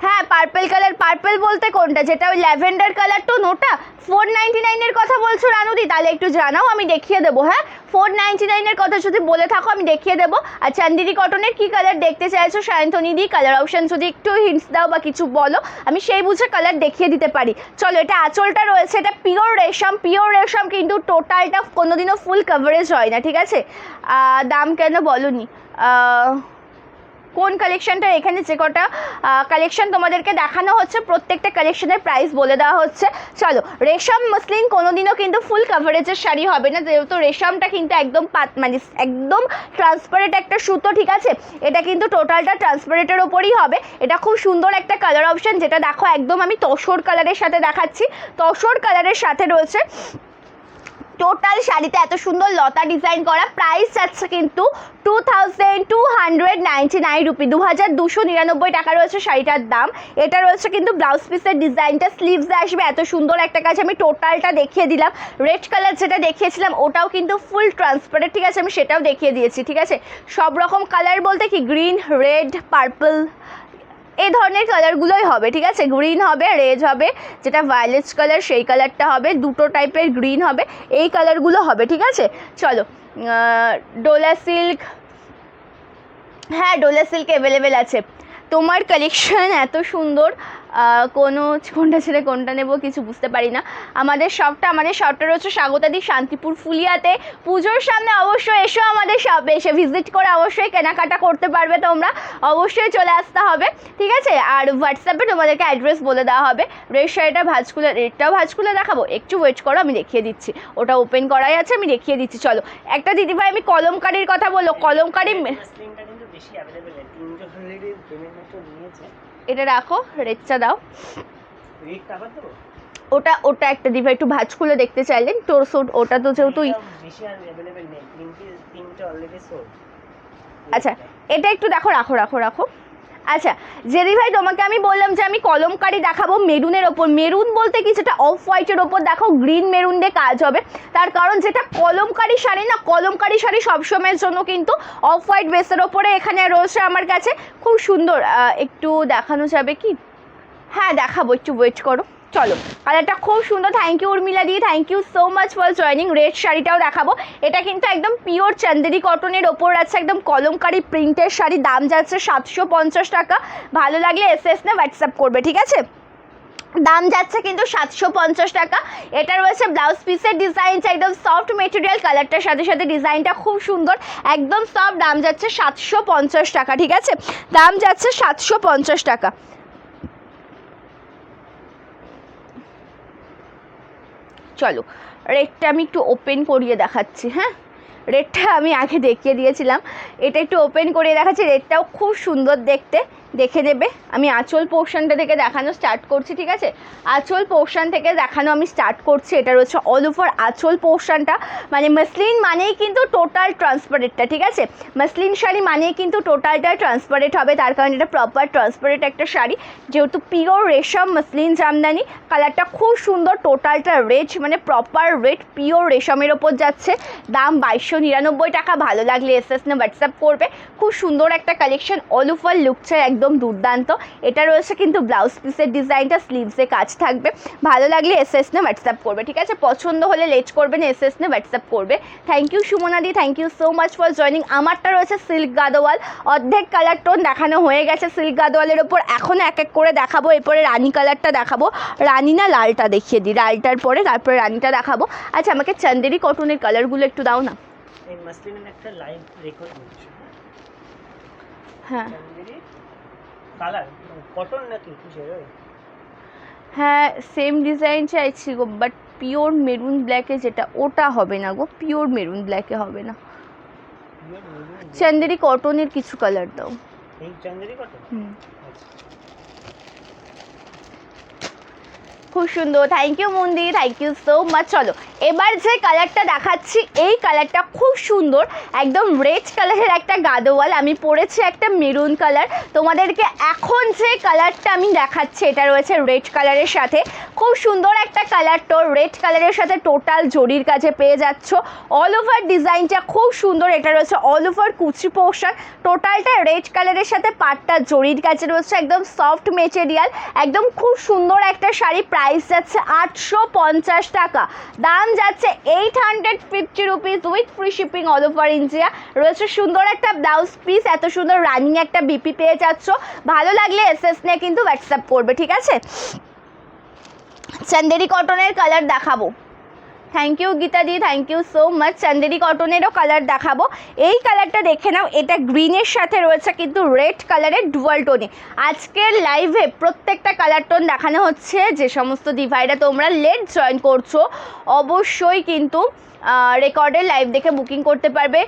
হ্যাঁ পার্পল কালার, পার্পল বলতে কোনটা, যেটা ওই ল্যাভেন্ডার কালার তো নোটা 499 এর কথা বলছো রানুদি? তাহলে একটু জানাও, আমি দেখিয়ে দেবো। হ্যাঁ 499 এর কথা যদি বলে থাকো আমি দেখিয়ে দেবো। আর চান্দেরি কটনের কি কালার দেখতে চাইছো সায়ন্তনী দি, কালার অপশন যদি একটু হিন্টস দাও বা কিছু বলো, আমি সেই বুঝে কালার দেখিয়ে দিতে পারি। চলো এটা আঁচলটা রয়েছে, এটা পিওর রেশম, কিন্তু টোটালটা কোনোদিনও ফুল কভারেজ হয় না, ঠিক আছে। দাম কেন বলনি? কোন কালেকশনটা এখানে যে কটা কালেকশন তোমাদেরকে দেখানো হচ্ছে প্রত্যেকটা কালেকশনের প্রাইস বলে দেওয়া হচ্ছে। চলো রেশম মসলিন কোনোদিনও কিন্তু ফুল কাভারেজের শাড়ি হবে না, যেহেতু রেশমটা কিন্তু একদম মানে একদম ট্রান্সপারেন্ট একটা সুতো, ঠিক আছে। এটা কিন্তু টোটালটা ট্রান্সপারেন্টের ওপরই হবে। এটা খুব সুন্দর একটা কালার অপশন, যেটা দেখো একদম আমি তসর কালারের সাথে দেখাচ্ছি। তসর কালারের সাথে রয়েছে টোটাল শাড়িতে এত সুন্দর লতা ডিজাইন করা। প্রাইস যাচ্ছে কিন্তু 2299 রুপি, 2299 টাকা রয়েছে শাড়িটার দাম। এটা রয়েছে কিন্তু ব্লাউজ পিসের ডিজাইনটা, স্লিভসে আসবে এত সুন্দর একটা কাজ। আমি টোটালটা দেখিয়ে দিলাম। রেড কালার যেটা দেখিয়েছিলাম ওটাও কিন্তু ফুল ট্রান্সপারেন্ট, ঠিক আছে, আমি সেটাও দেখিয়ে দিয়েছি, ঠিক আছে। সব রকম কালার বলতে কি গ্রিন, রেড, পার্পল এই ধরনের কালারগুলোই হবে, ঠিক আছে। গ্রিন হবে, রেড হবে, যেটা ভায়োলেট কালার সেই কালারটা হবে, দুটো টাইপের গ্রিন হবে, এই কালারগুলো হবে, ঠিক আছে। চলো ডোলা সিল্ক, হ্যাঁ ডোলা সিল্ক অ্যাভেলেবেল আছে। তোমার কালেকশন এত সুন্দর, কোনটা ছেড়ে কোনটা নেবো কিছু বুঝতে পারি না। আমাদের শপটা রয়েছে স্বাগতাদি শান্তিপুর ফুলিয়াতে। পুজোর সামনে অবশ্যই এসো আমাদের শপে, এসে ভিজিট করে অবশ্যই কেনাকাটা করতে পারবে তোমরা, অবশ্যই চলে আসতে হবে, ঠিক আছে। আর হোয়াটসঅ্যাপে তোমাদেরকে অ্যাড্রেস বলে দেওয়া হবে। রেড শাড়িটা রেডটাও ভাঁজ খুলে দেখাবো, একটু ওয়েট করো আমি দেখিয়ে দিচ্ছি। ওটা ওপেন করাই আছে, আমি দেখিয়ে দিচ্ছি। চলো একটা দিদিভাই আমি কলমকারির কথা বলো, কলমকারি মাসলিনটা কিন্তু বেশি available নেই, তিনজন অলরেডি পেমেন্ট নিয়েছে। এটা রাখো, রেডটা দাও। রেট টাকা দেবো? ওটা একটা দিবা, একটু ভাঁজ খুলে দেখতে চাইলেন তোর সুট, ওটা তো যেহেতু বেশি আর অ্যাভেলেবেল নেই, তিনটে অলরেডি সোল্ড। আচ্ছা এটা একটু দেখো, রাখো। আচ্ছা জেদি ভাই তোমাকে আমি বললাম যে আমি কলমকারি দেখাবো মেরুনের ওপর। মেরুন বলতে কি, যেটা অফ হোয়াইটের ওপর দেখো গ্রিন মেরুন দিয়ে কাজ হবে। তার কারণ যেটা কলমকারি শাড়ি না, কলমকারি শাড়ি সবসময়ের জন্য কিন্তু অফ হোয়াইট বেসের ওপরে এখানে রয়েছে আমার কাছে, খুব সুন্দর। একটু দেখানো যাবে কি? হ্যাঁ দেখাবো, একটু ওয়েট করো। চলো কালারটা খুব সুন্দর। Thank you Urmila di, thank you so much for joining. Red শাড়িটাও দেখাবো। এটা কিন্তু একদম পিওর চান্দেরি কটনের ওপর আছে, একদম কলমকারি প্রিন্টের শাড়ি। দাম যাচ্ছে 750 টাকা। ভালো লাগলে এসএস না হোয়াটসঅ্যাপ করবে, ঠিক আছে। দাম যাচ্ছে কিন্তু 750 টাকা। এটা রয়েছে ব্লাউজ পিসের ডিজাইনটা একদম সফট মেটেরিয়াল, কালারটার সাথে সাথে ডিজাইনটা খুব সুন্দর, একদম সফট। দাম যাচ্ছে 750 টাকা, ঠিক আছে। দাম যাচ্ছে 750 টাকা। চলো রেডটা আমি একটু ওপেন করিয়ে দেখাচ্ছি। হ্যাঁ রেডটা আমি আগে দেখিয়ে দিয়েছিলাম, এটা একটু ওপেন করিয়ে দেখাচ্ছি। রেডটাও খুব সুন্দর দেখতে, দেখে নেবে। আমি আঁচল পোর্শনটা থেকে দেখানো স্টার্ট করছি, ঠিক আছে। আঁচল পোর্শন থেকে দেখানো আমি স্টার্ট করছি। এটা রয়েছে অল ওভার আঁচল পোর্শনটা, মানে মসলিন মানেই কিন্তু টোটাল ট্রান্সপারেন্টটা, ঠিক আছে। মসলিন শাড়ি মানেই কিন্তু টোটালটা ট্রান্সপারেন্ট হবে, তার কারণে এটা প্রপার ট্রান্সপারেন্ট একটা শাড়ি, যেহেতু পিওর রেশম মসলিন জামদানি। কালারটা খুব সুন্দর, টোটালটা রেড, মানে প্রপার রেড পিওর রেশমের ওপর যাচ্ছে। দাম 2299 টাকা। ভালো লাগলে এসএস না হোয়াটসঅ্যাপ করবে। খুব সুন্দর একটা কালেকশন, অল ওভার লুকটা একদম দুর্দান্ত। এটা রয়েছে কিন্তু ব্লাউজ পিসের ডিজাইনটা, স্লিভসে কাজ থাকবে। ভালো লাগলে এসএস না হোয়াটসঅ্যাপ করবে, ঠিক আছে। পছন্দ হলে লেট করবে না, এসএস না হোয়াটসঅ্যাপ করবে। থ্যাংক ইউ সুমনাদি, thank you so much for joining. আমারটা রয়েছে সিল্ক গাদোয়াল, অর্ধেক কালার টোন দেখানো হয়ে গেছে সিল্ক গাদোয়ালের ওপর। এখনও এক এক করে দেখাবো। এরপরে রানী কালারটা দেখাবো, রানী না লালটা দেখিয়ে দিই, লালটার পরে তারপরে রানীটা দেখাবো। আচ্ছা আমাকে চান্দেরি কটনের কালারগুলো একটু দাও না। এই মাসলিনের একটা লাইভ রেকর্ড করছি। হ্যাঁ চান্দেরি কালার কটন নাকি কিসের? হ্যাঁ সেম ডিজাইন চাইছি গো, বাট পিওর মেরুন ব্ল্যাকে যেটা ওটা হবে না গো, পিওর মেরুন ব্ল্যাকে হবে না। চান্দেরি কটনের কিছু কালার দাও। এই চান্দেরি কটন। খুব সুন্দর, থ্যাংক ইউ মন্দির, থ্যাংক ইউ সো মাচ। চলো এবার যে কালারটা দেখাচ্ছি এই কালারটা খুব সুন্দর, একদম রেড কালারের একটা গাদোয়াল। আমি পরেছি একটা মেরুন কালার, তোমাদেরকে এখন যে কালারটা আমি দেখাচ্ছি এটা রয়েছে রেড কালারের সাথে। খুব সুন্দর একটা কালার, তো রেড কালারের সাথে টোটাল জরির কাছে পেয়ে যাচ্ছ। অল ওভার ডিজাইনটা খুব সুন্দর, এটা রয়েছে অল ওভার কুচি পোর্শন, টোটালটা রেড কালারের সাথে পাটটা জরির কাছে রয়েছে, একদম সফট মেটেরিয়াল, একদম খুব সুন্দর একটা শাড়ি। প্রাইস যাচ্ছে 850 টাকা, দাম যাচ্ছে 850 rupees with free shipping all over India. রয়েছে সুন্দর একটা ব্লাউজ পিস, এত সুন্দর রানিং একটা বিপি পেয়ে যাচ্ছ। ভালো লাগলে এসএস নিয়ে কিন্তু হোয়াটসঅ্যাপ করবে, ঠিক আছে। চান্দেরি কটনের কালার দেখাবো। Thank you Geeta di, thank you so much. Chanderi কটনেরও কালার দেখাবো। এই কালারটা দেখে নাও, এটা গ্রিনের সাথে রয়েছে কিন্তু রেড কালারের ডুয়াল টোনে। আজকের লাইভে প্রত্যেকটা কালার টোন দেখানো হচ্ছে। যে সমস্ত ডিভাইডার তোমরা লেট জয়েন করছো অবশ্যই কিন্তু রেকর্ডের লাইভ দেখে বুকিং করতে পারবে।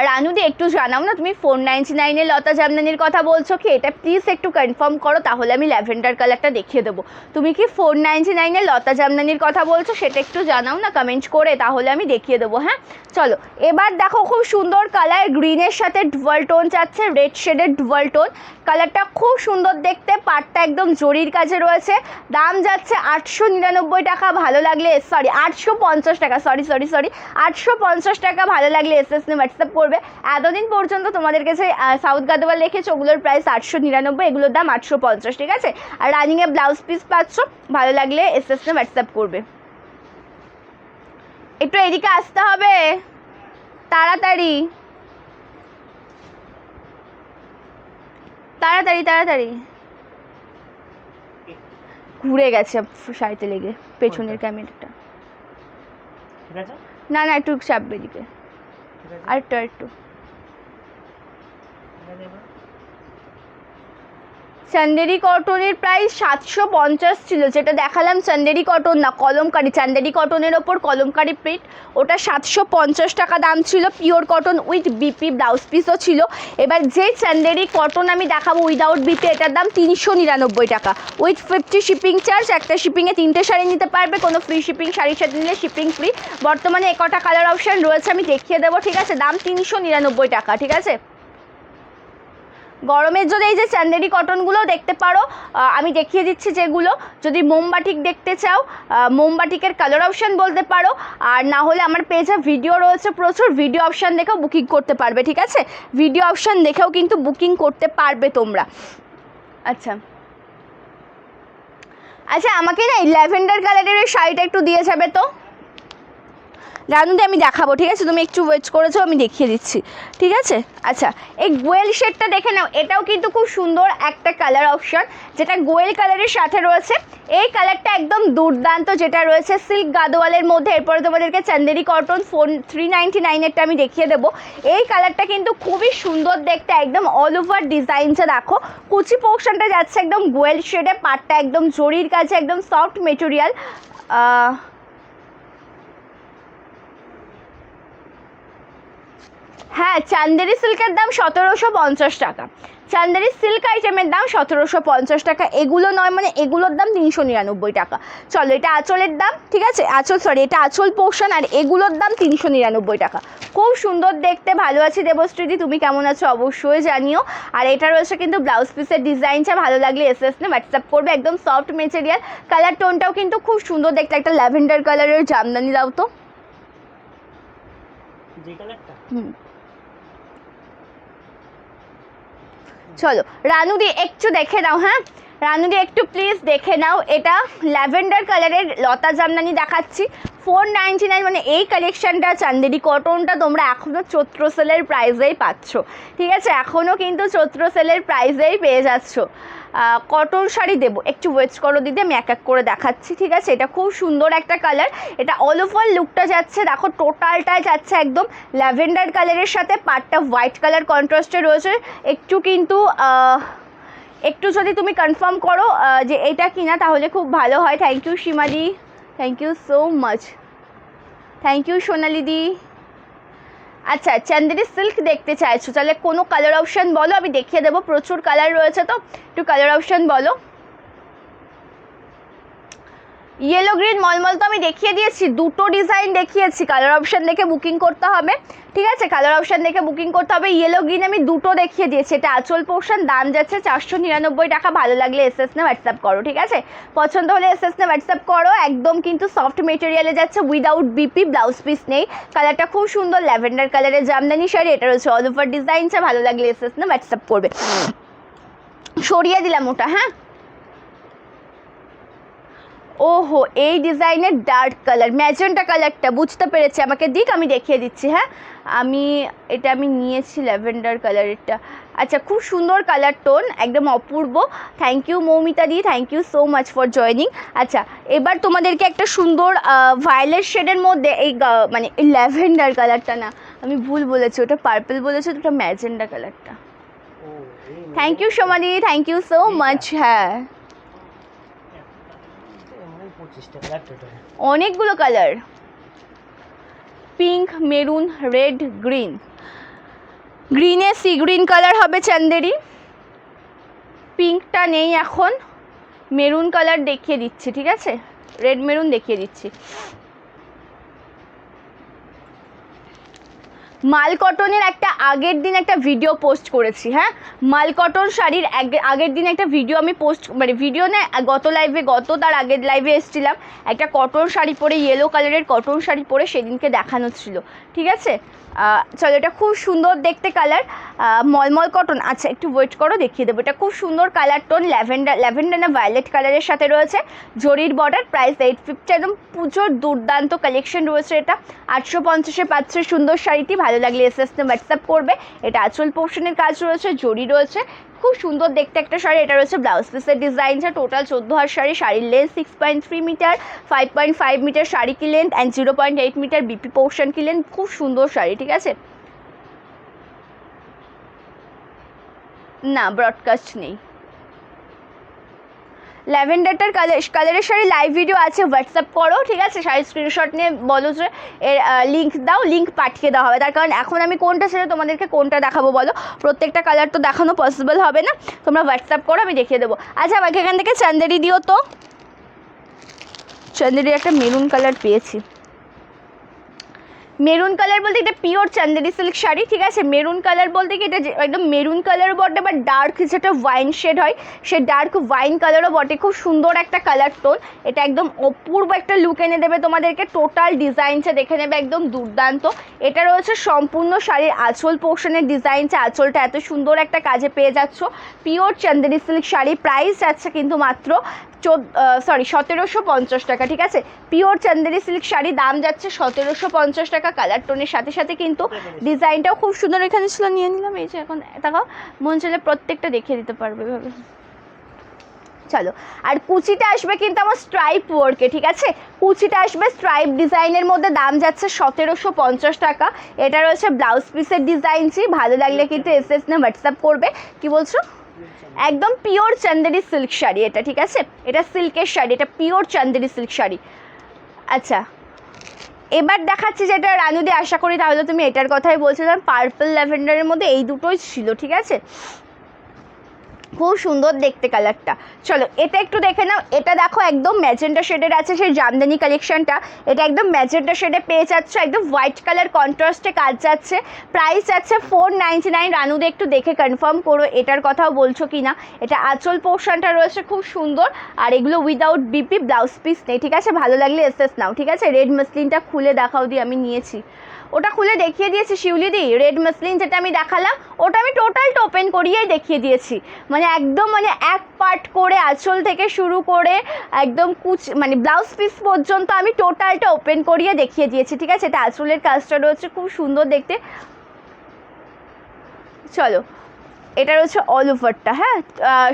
রানুদি একটু জানাও না, তুমি 499 লতা জামদানির কথা বলছো কি? এটা প্লিজ একটু কনফার্ম করো, তাহলে আমি ল্যাভেন্ডার কালারটা দেখিয়ে দেবো। তুমি কি 499 লতা জামদানির কথা বলছো সেটা একটু জানাও না কমেন্ট করে, তাহলে আমি দেখিয়ে দেবো। হ্যাঁ চলো এবার দেখো, খুব সুন্দর কালার, গ্রিনের সাথে ডুয়াল টোন যাচ্ছে, রেড শেডের ডুয়াল টোন। কালারটা খুব সুন্দর দেখতে, পাটটা একদম জরির কাছে রয়েছে। দাম যাচ্ছে 899 টাকা, ভালো লাগলে 850 টাকা, সরি 850 টাকা। ভালো লাগলে এসএস নিয়ে হোয়াটসঅ্যাপ করবে। এতদিন পর্যন্ত তোমাদের কাছে সাউথ গাদোয়াল রেখেছে, ওগুলোর প্রাইস 899, এগুলোর দাম 850, ঠিক আছে। আর রানিংয়ে ব্লাউজ পিস পাচ্ছ, ভালো লাগলে এসএস নিয়ে হোয়াটসঅ্যাপ করবে। একটু এদিকে আসতে হবে তাড়াতাড়ি তাড়াতাড়ি তাড়াতাড়ি। ঘুরে গেছে শাড়িতে লেগে পেছনের ক্যামেরাটা। ঠিক আছে, না না একটু চাপবে এদিকে, আরেকটু আরেকটু। চান্দেরি কটনের প্রাইস 750 ছিল, যেটা দেখালাম চান্দেরি কটন না, কলমকারি। চান্দেরি কটনের ওপর কলমকারি প্রিন্ট, ওটা 750 টাকা দাম ছিল। Pure cotton with BP blouse পিসও ছিল। এবার যে চান্দেরি কটন আমি দেখাবো উইদাউট বিপি, এটার দাম 399 টাকা উইথ 50 শিপিং চার্জ। একটা শিপিংয়ে 3টে শাড়ি নিতে পারবে, কোনো ফ্রি শিপিং শাড়ির সাথে নিলে শিপিং ফ্রি। বর্তমানে একটা কালার অপশান রয়েছে, আমি দেখিয়ে দেবো, ঠিক আছে। দাম 399 টাকা, ঠিক আছে। গরমের জন্য এই যে চান্দেরি কটনগুলো দেখতে পারো, আমি দেখিয়ে দিচ্ছি যেগুলো। যদি মোমবাটিক দেখতে চাও, মোমবাটিকের কালার অপশান বলতে পারো, আর না হলে আমার পেজে ভিডিও রয়েছে প্রচুর, ভিডিও অপশান দেখেও বুকিং করতে পারবে, ঠিক আছে। ভিডিও অপশান দেখেও কিন্তু বুকিং করতে পারবে তোমরা। আচ্ছা আচ্ছা, আমাকে না এই ল্যাভেন্ডার কালারের শাড়িটা একটু দিয়ে যাবে তো রানুদি, আমি দেখাবো, ঠিক আছে। তুমি একটু ওয়েট করেছো, আমি দেখিয়ে দিচ্ছি, ঠিক আছে। আচ্ছা এই গোয়েল শেডটা দেখে নাও, এটাও কিন্তু খুব সুন্দর একটা কালার অপশন, যেটা গোয়েল কালারের সাথে রয়েছে। এই কালারটা একদম দুর্দান্ত, যেটা রয়েছে সিল্ক গাদোয়ালের মধ্যে। এরপরে তোমাদেরকে চান্দেরি কটন 399-এরটা আমি দেখিয়ে দেবো। এই কালারটা কিন্তু খুবই সুন্দর দেখতে, একদম অল ওভার ডিজাইনটা দেখো। কুচি পোর্শনটা যাচ্ছে একদম গোয়েল শেডে, পাটটা একদম জরির কাছে, একদম সফট মেটেরিয়াল। হ্যাঁ চান্দেরি সিল্কের দাম 1750 টাকা, চান্দেরি সিল্ক আইটেমের দাম 1750 টাকা। এগুলো নয়, মানে এগুলোর দাম 399 টাকা। চলো এটা আঁচলের দাম, ঠিক আছে, এটা আঁচল পোর্শন, আর এগুলোর দাম 399 টাকা। খুব সুন্দর দেখতে। ভালো আছি দেবশ্রীদি, তুমি কেমন আছো অবশ্যই জানিও। আর এটা রয়েছে কিন্তু ব্লাউজ পিসের ডিজাইনটা, ভালো লাগলে এসএস নিয়ে হোয়াটসঅ্যাপ করবে। একদম সফট মেটেরিয়াল, কালার টোনটাও কিন্তু খুব সুন্দর দেখতে। একটা ল্যাভেন্ডার কালারের জামদানি দাও তো। যে কালারটা চলো রানুদি একটু দেখে নাও। হ্যাঁ রানুদি একটু প্লিজ দেখে নাও। এটা ল্যাভেন্ডার কালারের লতা জামদানি দেখাচ্ছি, 499, মানে এই কালেকশানটা চান্দেরি কটনটা তোমরা এখনও চৈত্র সেলের প্রাইসেই পাচ্ছ, ঠিক আছে। এখনও কিন্তু চৈত্র সেলের প্রাইসেই পেয়ে যাচ্ছ। কটন শাড়ি দেবো, একটু ওয়েট করো দিদি, আমি এক এক করে দেখাচ্ছি, ঠিক আছে। এটা খুব সুন্দর একটা কালার, এটা অল ওভার লুকটা যাচ্ছে দেখো, টোটালটাই যাচ্ছে একদম ল্যাভেন্ডার কালারের সাথে, পাটটা হোয়াইট কালার কন্ট্রাস্টে রয়েছে। একটু কিন্তু একটু যদি তুমি কনফার্ম করো যে এটা কিনা তাহলে খুব ভালো হয়। থ্যাংক ইউ সীমাদি, thank you so much, thank you সোনালিদি। আচ্ছা চান্দেরি সিল্ক দেখতে চাইছো, তাহলে কোনো কালার অপশান বলো, আমি দেখিয়ে দেবো। প্রচুর কালার রয়েছে তো একটু কালার অপশান বলো। ইয়েলো গ্রিন মলমল তো আমি দেখিয়ে দিয়েছি, দুটো ডিজাইন দেখিয়েছি। কালার অপশান দেখে বুকিং করতে হবে, ঠিক আছে, কালার অপশান দেখে বুকিং করতে হবে। ইয়েলো গ্রিন আমি দুটো দেখিয়ে দিয়েছি। এটা আঁচল পোর্শন, দাম যাচ্ছে 499 টাকা। ভালো লাগলে এসএস না হোয়াটসঅ্যাপ করো, ঠিক আছে, পছন্দ হলে এসএস না হোয়াটসঅ্যাপ করো। একদম কিন্তু সফট মেটেরিয়ালে যাচ্ছে, উইদাউট বিপি, ব্লাউজ পিস নেই। কালারটা খুব সুন্দর, ল্যাভেন্ডার কালারের জামদানি শাড়ি। এটা রয়েছে অল ওভার ডিজাইনটা। ভালো লাগলে এসএস না হোয়াটসঅ্যাপ করবে। সরিয়ে দিলাম ওটা, হ্যাঁ। ওহো, এই ডিজাইনের ডার্ক কালার ম্যাজেন্টা কালারটা বুঝতে পেরেছি, আমাকে দিক, আমি দেখিয়ে দিচ্ছি। হ্যাঁ, আমি নিয়েছি ল্যাভেন্ডার কালারেরটা। আচ্ছা, খুব সুন্দর কালার টোন, একদম অপূর্ব। Thank you Moumita di, thank you so much for joining. আচ্ছা, এবার তোমাদেরকে একটা সুন্দর ভায়োলেট শেডের মধ্যে এই মানে এই ল্যাভেন্ডার কালারটা না, আমি ভুল বলেছি, ওটা পার্পল বলেছি, ওটা ম্যাজেন্টা কালারটা। থ্যাংক ইউ সোমাদি, থ্যাংক ইউ সো মাচ। হ্যাঁ, অনেকগুলো colour, pink, maroon, red, green. গ্রিনে সি গ্রিন কালার হবে চান্দেরি, পিঙ্কটা নেই এখন, মেরুন কালার দেখিয়ে দিচ্ছি, ঠিক আছে, রেড মেরুন দেখিয়ে দিচ্ছি। মাল কটনের একটা আগের দিন একটা ভিডিও পোস্ট করেছি, হ্যাঁ, মাল কটন শাড়ির আগের দিন একটা ভিডিও আমি পোস্ট, মানে ভিডিও না, তার আগের লাইভে এসেছিলাম, একটা কটন শাড়ি পরে, ইয়েলো কালারের কটন শাড়ি পরে সেদিনকে দেখানো ছিল, ঠিক আছে। চলো, এটা খুব সুন্দর দেখতে কালার, মলমল কটন। আচ্ছা, একটু ওয়েট করো, দেখিয়ে দেবো। এটা খুব সুন্দর কালার টোন, ল্যাভেন্ডার না ভায়োলেট কালারের সাথে রয়েছে, জরির বর্ডার, প্রাইস 850। একদম পুজোর দুর্দান্ত কালেকশন রয়েছে এটা। 850-এ পাচ্ছে সুন্দর শাড়িটি। ভালো লাগলে এসএস তে হোয়াটসঅ্যাপ করবে। এটা আঁচল পোর্শনের কাজ রয়েছে, জরি রয়েছে, খুব সুন্দর দেখতে একটা শাড়ি। এটা রয়েছে ব্লাউজ পিসের ডিজাইনটা। টোটাল 14 হাত শাড়ি। শাড়ির লেন্থ 6.3 মিটার, 5.5 মিটার শাড়ি কি length, and 0.8 metre BP portion কি লেন্থ। খুব সুন্দর শাড়ি, ঠিক আছে। না, ব্রডকাস্ট নেই। ল্যাভেন্ডারটার কালারের শাড়ি লাইভ ভিডিও আছে, হোয়াটসঅ্যাপ করো, ঠিক আছে, শাড়ির স্ক্রিনশট নিয়ে বলো যে এর লিঙ্ক দাও, লিঙ্ক পাঠিয়ে দেওয়া হবে। তার কারণ এখন আমি কোনটা ছেড়ে তোমাদেরকে কোনটা দেখাবো বলো, প্রত্যেকটা কালার তো দেখানো পসিবল হবে না, তোমরা হোয়াটসঅ্যাপ করো, আমি দেখিয়ে দেবো। আচ্ছা, আমাকে এখান থেকে চান্দেরি দিও তো, চান্দেরির একটা মেরুন কালার পেয়েছি। মেরুন কালার বলতে এটা পিওর চান্দেরি সিল্ক শাড়ি, ঠিক আছে। মেরুন কালার বলতে কি এটা একদম মেরুন কালার বটে, বা ডার্ক যেটা ওয়াইন শেড হয় সে ডার্ক ওয়াইন কালারও বটে। খুব সুন্দর একটা কালার টোন, এটা একদম অপূর্ব একটা লুক এনে দেবে তোমাদেরকে। টোটাল ডিজাইনটা দেখে নেবে, একদম দুর্দান্ত। এটা রয়েছে সম্পূর্ণ শাড়ির আঁচল পোর্শনের ডিজাইনটা। আঁচলটা এত সুন্দর একটা কাজে পেয়ে যাচ্ছ, pure Chanderi silk sari. Price যাচ্ছে কিন্তু মাত্র 1750 টাকা, ঠিক আছে। পিওর চান্দেরি সিল্ক শাড়ি, দাম যাচ্ছে 1750 টাকা। কালার টোনের সাথে সাথে কিন্তু ডিজাইনটাও খুব সুন্দর এখানে ছিল, নিয়ে নিলাম। এই যে এখন তাকাও, মন চলে প্রত্যেকটা দেখিয়ে দিতে পারবে এভাবে। চলো, আর কুচিটা আসবে কিন্তু আমার স্ট্রাইপ ওয়ার্কে, ঠিক আছে, কুচিটা আসবে স্ট্রাইপ ডিজাইনের মধ্যে। দাম যাচ্ছে 1750 টাকা। এটা রয়েছে ব্লাউজ পিসের ডিজাইনটি। ভালো লাগলে কিন্তু এসএস না হোয়াটসঅ্যাপ করবে। কি বলছো? একদম পিওর চান্দেরি সিল্ক শাড়ি এটা, ঠিক আছে, এটা সিল্কের শাড়ি, এটা পিওর চান্দেরি সিল্ক শাড়ি। আচ্ছা, এবার দেখাচ্ছি যেটা রানুদি, আশা করি তাহলে তুমি এটার কথাই বলছিলাম। পার্পল ল্যাভেন্ডারের মধ্যে এই দুটোই ছিল, ঠিক আছে, খুব সুন্দর দেখতে কালারটা। চলো, এটা একটু দেখে নাও। এটা দেখো, একদম ম্যাজেন্টা শেডের আছে সেই জামদানি কালেকশনটা। এটা একদম ম্যাজেন্টা শেডে পেয়ে যাচ্ছ, একদম হোয়াইট কালার কন্ট্রাস্টে কাজ যাচ্ছে। প্রাইস যাচ্ছে 499। রানুদে একটু দেখে কনফার্ম করো এটার কথাও বলছো কি না। এটা আঁচল পোর্শনটা রয়েছে খুব সুন্দর, আর এগুলো উইদাউট বিপি, ব্লাউজ পিস নেই, ঠিক আছে। ভালো লাগলে এসএস নাও, ঠিক আছে। রেড মাসলিনটা খুলে দেখাও দি, আমি নিয়েছি, ওটা খুলে দেখিয়ে দিয়েছি শিউলিদি। রেড মাসলিন যেটা আমি দেখালাম ওটা আমি টোটালটা ওপেন করিয়েই দেখিয়ে দিয়েছি, মানে একদম মানে এক পার্ট করে আঁচল থেকে শুরু করে একদম মানে ব্লাউজ পিস পর্যন্ত আমি টোটালটা ওপেন করিয়ে দেখিয়ে দিয়েছি, ঠিক আছে। এটা আঁচলের কাজটা রয়েছে খুব সুন্দর দেখতে। চলো, এটা রয়েছে অল ওভারটা। হ্যাঁ,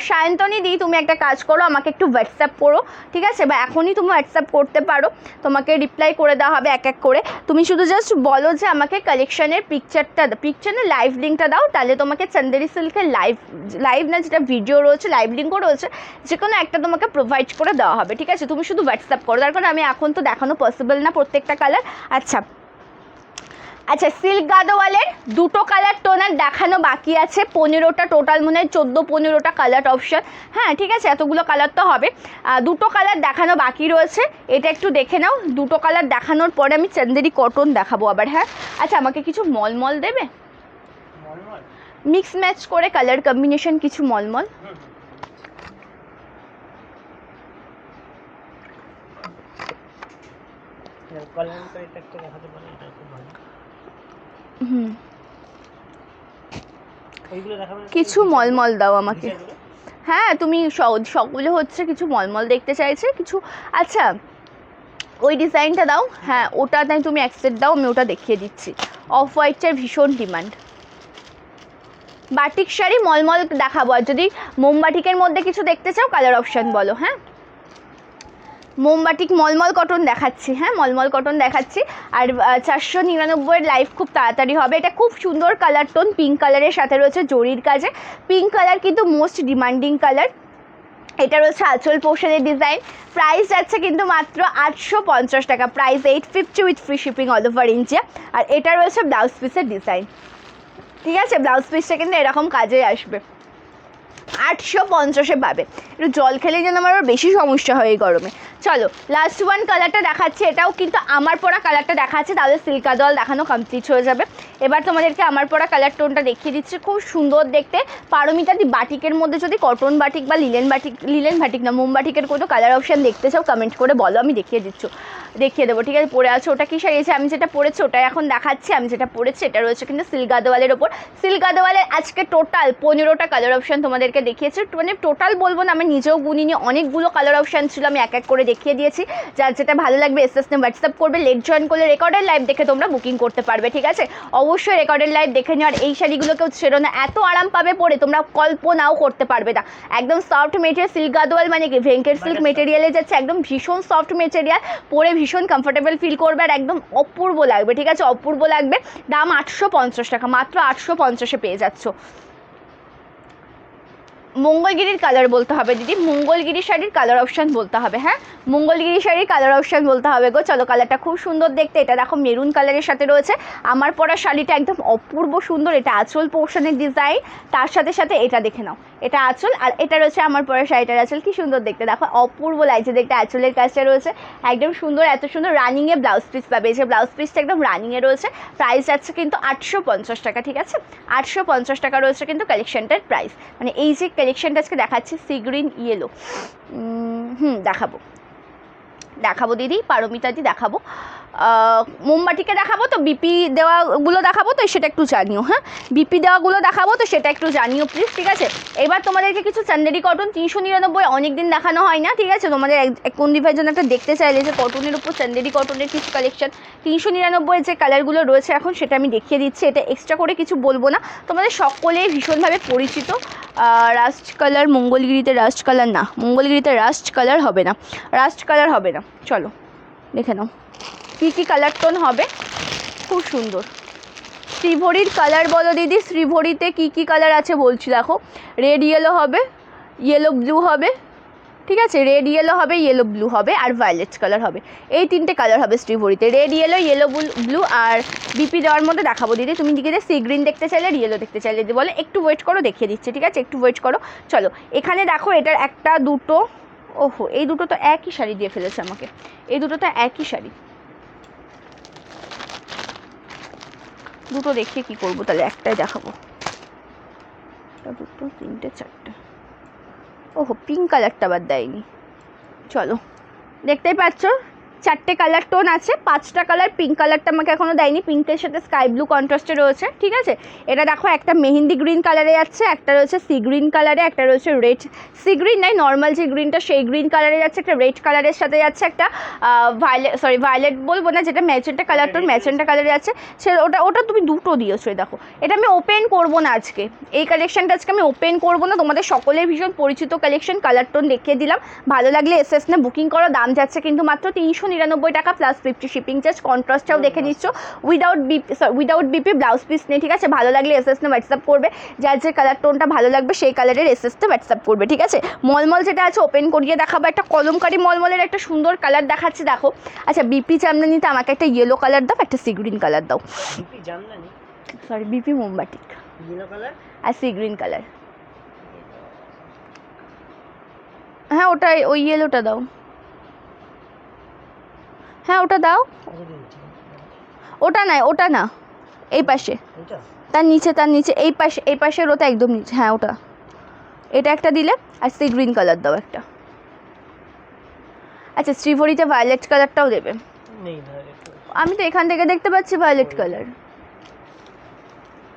সায়ন্তনী দি তুমি একটা কাজ করো, আমাকে একটু হোয়াটসঅ্যাপ করো, ঠিক আছে, বা এখনই তুমি হোয়াটসঅ্যাপ করতে পারো, তোমাকে রিপ্লাই করে দেওয়া হবে এক এক করে। তুমি শুধু জাস্ট বলো যে আমাকে কালেকশনের পিকচারের লাইভ লিঙ্কটা দাও, তাহলে তোমাকে চান্দেরি সিল্কের লাইভ না, যেটা ভিডিও রয়েছে, লাইভ লিঙ্কও রয়েছে, যে কোনো একটা তোমাকে প্রোভাইড করে দেওয়া হবে, ঠিক আছে। তুমি শুধু হোয়াটসঅ্যাপ করো, তার কারণ আমি এখন তো দেখানো পসিবল না প্রত্যেকটা কালার। আচ্ছা, সিল্ক গাদোয়ালের দুটো কালার টোনার দেখানো বাকি আছে, 15টা টোটাল, মনে হয় 14-15টা কালার অপশান। হ্যাঁ, ঠিক আছে, এতগুলো কালার তো হবে। দুটো কালার দেখানো বাকি রয়েছে, এটা একটু দেখে নাও। দুটো কালার দেখানোর পরে আমি চান্দেরি কটন দেখাবো আবার। হ্যাঁ, আচ্ছা, আমাকে কিছু মলমল দেবে, মিক্স ম্যাচ করে কালার কম্বিনেশন, কিছু মলমল। কিছু মলমল দাও আমাকে। হ্যাঁ, তুমি সবগুলো হচ্ছে কিছু মলমল দেখতে চাইছে কিছু। আচ্ছা, ওই ডিজাইনটা দাও। হ্যাঁ, ওটা তাই তুমি অ্যাকসেপ্ট দাও, আমি ওটা দেখিয়ে দিচ্ছি। অফ হোয়াইটটার ভীষণ ডিমান্ড। বাটিক শাড়ি মলমল দেখাবো, আর যদি মোমবাটিকের মধ্যে কিছু দেখতে চাও কালার অপশান বলো। হ্যাঁ, মোমবাটিক মলমল কটন দেখাচ্ছি। হ্যাঁ, মলমল কটন দেখাচ্ছি। আর 499 লাইভ খুব তাড়াতাড়ি হবে। এটা খুব সুন্দর কালার টোন, পিঙ্ক কালারের সাথে রয়েছে জরির কাজে। পিঙ্ক কালার কিন্তু মোস্ট ডিমান্ডিং কালার। এটা রয়েছে আঁচল পোর্শনের ডিজাইন। প্রাইস যাচ্ছে কিন্তু মাত্র 850 টাকা, price 850 with free shipping all over India. আর এটা রয়েছে ব্লাউজ পিসের ডিজাইন, ঠিক আছে, ব্লাউজ পিসটা কিন্তু এরকম কাজে আসবে। 850-এ পাবে। একটু জল খেলে যেন আমার বেশি সমস্যা হয় এই গরমে। চলো, লাস্ট ওয়ান কালারটা দেখাচ্ছি, এটাও কিন্তু আমার পরা কালারটা দেখাচ্ছে, তাহলে সিল্ক গাদোয়াল দেখানো কমপ্লিট হয়ে যাবে। এবার তোমাদেরকে আমার পরা কালার টোনটা দেখিয়ে দিচ্ছি, খুব সুন্দর দেখতে। পারমিতা দি বাটিকের মধ্যে যদি কটন বাটিক বা লিলেন বাটিক না, মোম বাটিকের কোনো কালার অপশান দেখতে চাও কমেন্ট করে বলো, আমি দেখিয়ে দেবো, ঠিক আছে। পরে আছে ওটা কি শাড়ি আছে, আমি যেটা পরেছি ওটাই এখন দেখাচ্ছি। আমি যেটা পরেছি এটা রয়েছে কিন্তু সিল্ক গাদোয়ালের ওপর। সিল্ক গাদোয়ালের আজকে টোটাল 15টা কালার অপশান তোমাদেরকে দেখিয়েছি। মানে টোটাল বলবো না, আমি নিজেও গুনিনি, অনেকগুলো কালার অপশান ছিল, আমি এক এক করে দেখিয়ে দিয়েছি। যার যেটা ভালো লাগবে এসএসএম হোয়াটসঅ্যাপ করবে, লেট জয়েন করলে রেকর্ডের লাইভ দেখে তোমরা বুকিং করতে পারবে, ঠিক আছে। অবশ্যই রেকর্ডের লাইভ দেখে নিও। আর এই শাড়িগুলোকেও ছেড়ো না, এত আরাম পাবে পরে তোমরা কল্পনাও করতে পারবে না। একদম সফট মেটেরিয়াল, সিল্ক গাদোয়াল মানে কি ভেঙ্কেট সিল্ক মেটেরিয়ালে যাচ্ছে, একদম ভীষণ সফট মেটেরিয়াল, পরে ভীষণ কমফোর্টেবল ফিল করবে, আর একদম অপূর্ব লাগবে, ঠিক আছে, অপূর্ব লাগবে। দাম 850 টাকা, মাত্র 850-এ পেয়ে যাচ্ছ। মঙ্গলগিরির কালার বলতে হবে দিদি, মঙ্গলগিরি শাড়ির কালার অপশান বলতে হবে। হ্যাঁ, মঙ্গলগিরি শাড়ির কালার অপশান বলতে হবে গো। চলো, কালারটা খুব সুন্দর দেখতে। এটা দেখো মেরুন কালারের সাথে রয়েছে। আমার পরা শাড়িটা একদম অপূর্ব সুন্দর। এটা আঁচল পোর্শনের ডিজাইন, তার সাথে সাথে এটা দেখে নাও, এটা আঁচল, আর এটা রয়েছে আমার পরা শাড়িটার আঁচল। কি সুন্দর দেখতে, দেখো অপূর্ব লাগছে দেখতে। আঁচলের কাজটা রয়েছে একদম সুন্দর, এত সুন্দর। রানিংয়ে ব্লাউজ পিস পাবে, এই যে ব্লাউজ পিসটা একদম রানিংয়ে রয়েছে। প্রাইস যাচ্ছে কিন্তু 850 টাকা, ঠিক আছে, 850 টাকা রয়েছে কিন্তু কালেকশনটার প্রাইস। মানে এই যে কালেকশনটা আজকে দেখাচ্ছি সি গ্রিন ইয়েলো, দেখাবো দিদি, পারমিতাদি দেখাবো, মোমবাটিকে দেখাবো, তো বিপি দেওয়াগুলো দেখাবো, তো সেটা একটু জানিও। হ্যাঁ, বিপি দেওয়াগুলো দেখাবো, তো সেটা একটু জানিও প্লিজ, ঠিক আছে। এবার তোমাদেরকে কিছু চান্দেরি কটন 399 অনেক দিন দেখানো হয় না, ঠিক আছে। তোমাদের কোন দিভাইয়ের জন্য একটা দেখতে চাইলে যে কটনের উপর চান্দেরি কটনের কিছু কালেকশন 399 যে কালারগুলো রয়েছে এখন, সেটা আমি দেখিয়ে দিচ্ছি। এটা এক্সট্রা করে কিছু বলবো না, তোমাদের সকলেই ভীষণভাবে পরিচিত। রাস্ট কালার, মঙ্গলগিরিতে রাস্ট কালার না, মঙ্গলগিরিতে রাস্ট কালার হবে না, রাস্ট কালার হবে না। চলো দেখে নাও কী কী কালার টোন হবে, খুব সুন্দর। শ্রীভরির কালার বলো দিদি, শ্রীভরিতে কী কী কালার আছে বলছি, দেখো রেড ইয়েলো হবে, ইয়েলো ব্লু হবে, ঠিক আছে, রেড ইয়েলো হবে, ইয়েলো ব্লু হবে, আর ভায়োলেট কালার হবে। এই তিনটে কালার হবে শ্রীভরিতে, রেড ইয়েলো, ইয়েলো ব্লু। আর বিপি দেওয়ার মধ্যে দেখাবো দিদি, তুমি দিকে সি গ্রিন দেখতে চাইলে আর ইয়েলো দেখতে চাইলে দিদি বলে একটু ওয়েট করো, দেখিয়ে দিচ্ছে, ঠিক আছে, একটু ওয়েট করো। চলো, এখানে দেখো এটার একটা দুটো, ওহো এই দুটো তো একই শাড়ি দিয়ে ফেলেছে আমাকে, এই দুটো তো একই শাড়ি, দুটো দেখিয়ে কি করবো, তাহলে একটাই দেখাবো, দুটো তিনটে চারটে, ওহো পিঙ্ক কালারটা আবার দেয়নি। চলো, দেখতেই পাচ্ছ 4টে কালার টোন আছে, 5টা কালার। পিঙ্ক কালারটা আমাকে এখনো দেয়নি, পিঙ্কের সাথে স্কাই ব্লু কন্ট্রাস্টে রয়েছে, ঠিক আছে। এটা দেখো একটা মেহেন্দি গ্রিন কালারে যাচ্ছে, একটা রয়েছে সি গ্রিন কালারে, একটা রয়েছে রেড, সি গ্রিন নয় নর্মাল যে গ্রিনটা সেই গ্রিন কালারে যাচ্ছে, একটা রেড কালারের সাথে যাচ্ছে, একটা ভায়োলেট বলবো না, যেটা ম্যাজেন্টা কালার টোন ম্যাজেন্টা কালারে যাচ্ছে, সে ওটা তুমি দুটো দিয়েছো। দেখো এটা আমি ওপেন করবো না আজকে, এই কালেকশনটা আজকে আমি ওপেন করবো না, তোমাদের সকলের ভীষণ পরিচিত কালেকশন, কালার টোন দেখিয়ে দিলাম। ভালো লাগলে এসএস না বুকিং করো। দাম যাচ্ছে কিন্তু মাত্র 399 টাকা প্লাস 50 শিপিং চার্জ। কন্ট্রাস্টটাও দেখে নিচ্ছ, উইদাউট বিপি ব্লাউজ পিস নেই, ঠিক আছে। ভালো লাগলে এসএস না হোয়াটসঅ্যাপ করবে, যার যে কালার টোনটা ভালো লাগবে সেই কালারের এসএস না হোয়াটসঅ্যাপ করবে, ঠিক আছে। মলমল যেটা আছে ওপেন করিয়ে দেখাবো, একটা কলমকারি মলমলের একটা সুন্দর কালার দেখাচ্ছি, দেখো। আচ্ছা বিপি জামদানিতে আমাকে একটা ইয়েলো কালার দাও, একটা সি গ্রিন কালার দাও। বিপি জামদানি, সরি বিপি মোমবাটিক ইয়েলো কালার আর সি গ্রিন কালার। হ্যাঁ ওটাই, ওই ইয়েলোটা দাও, হ্যাঁ ওটা দাও। ওটা নয়, ওটা না, এই পাশে, তার নিচে এই পাশের ওটা একদম নিচে, হ্যাঁ ওটা। এটা একটা দিলে, আর সি গ্রিন কালার দাও একটা। আচ্ছা শ্রীভরিতে ভায়োলেট কালারটাও দেবে। আমি তো এখান থেকে দেখতে পাচ্ছি ভায়োলেট কালার।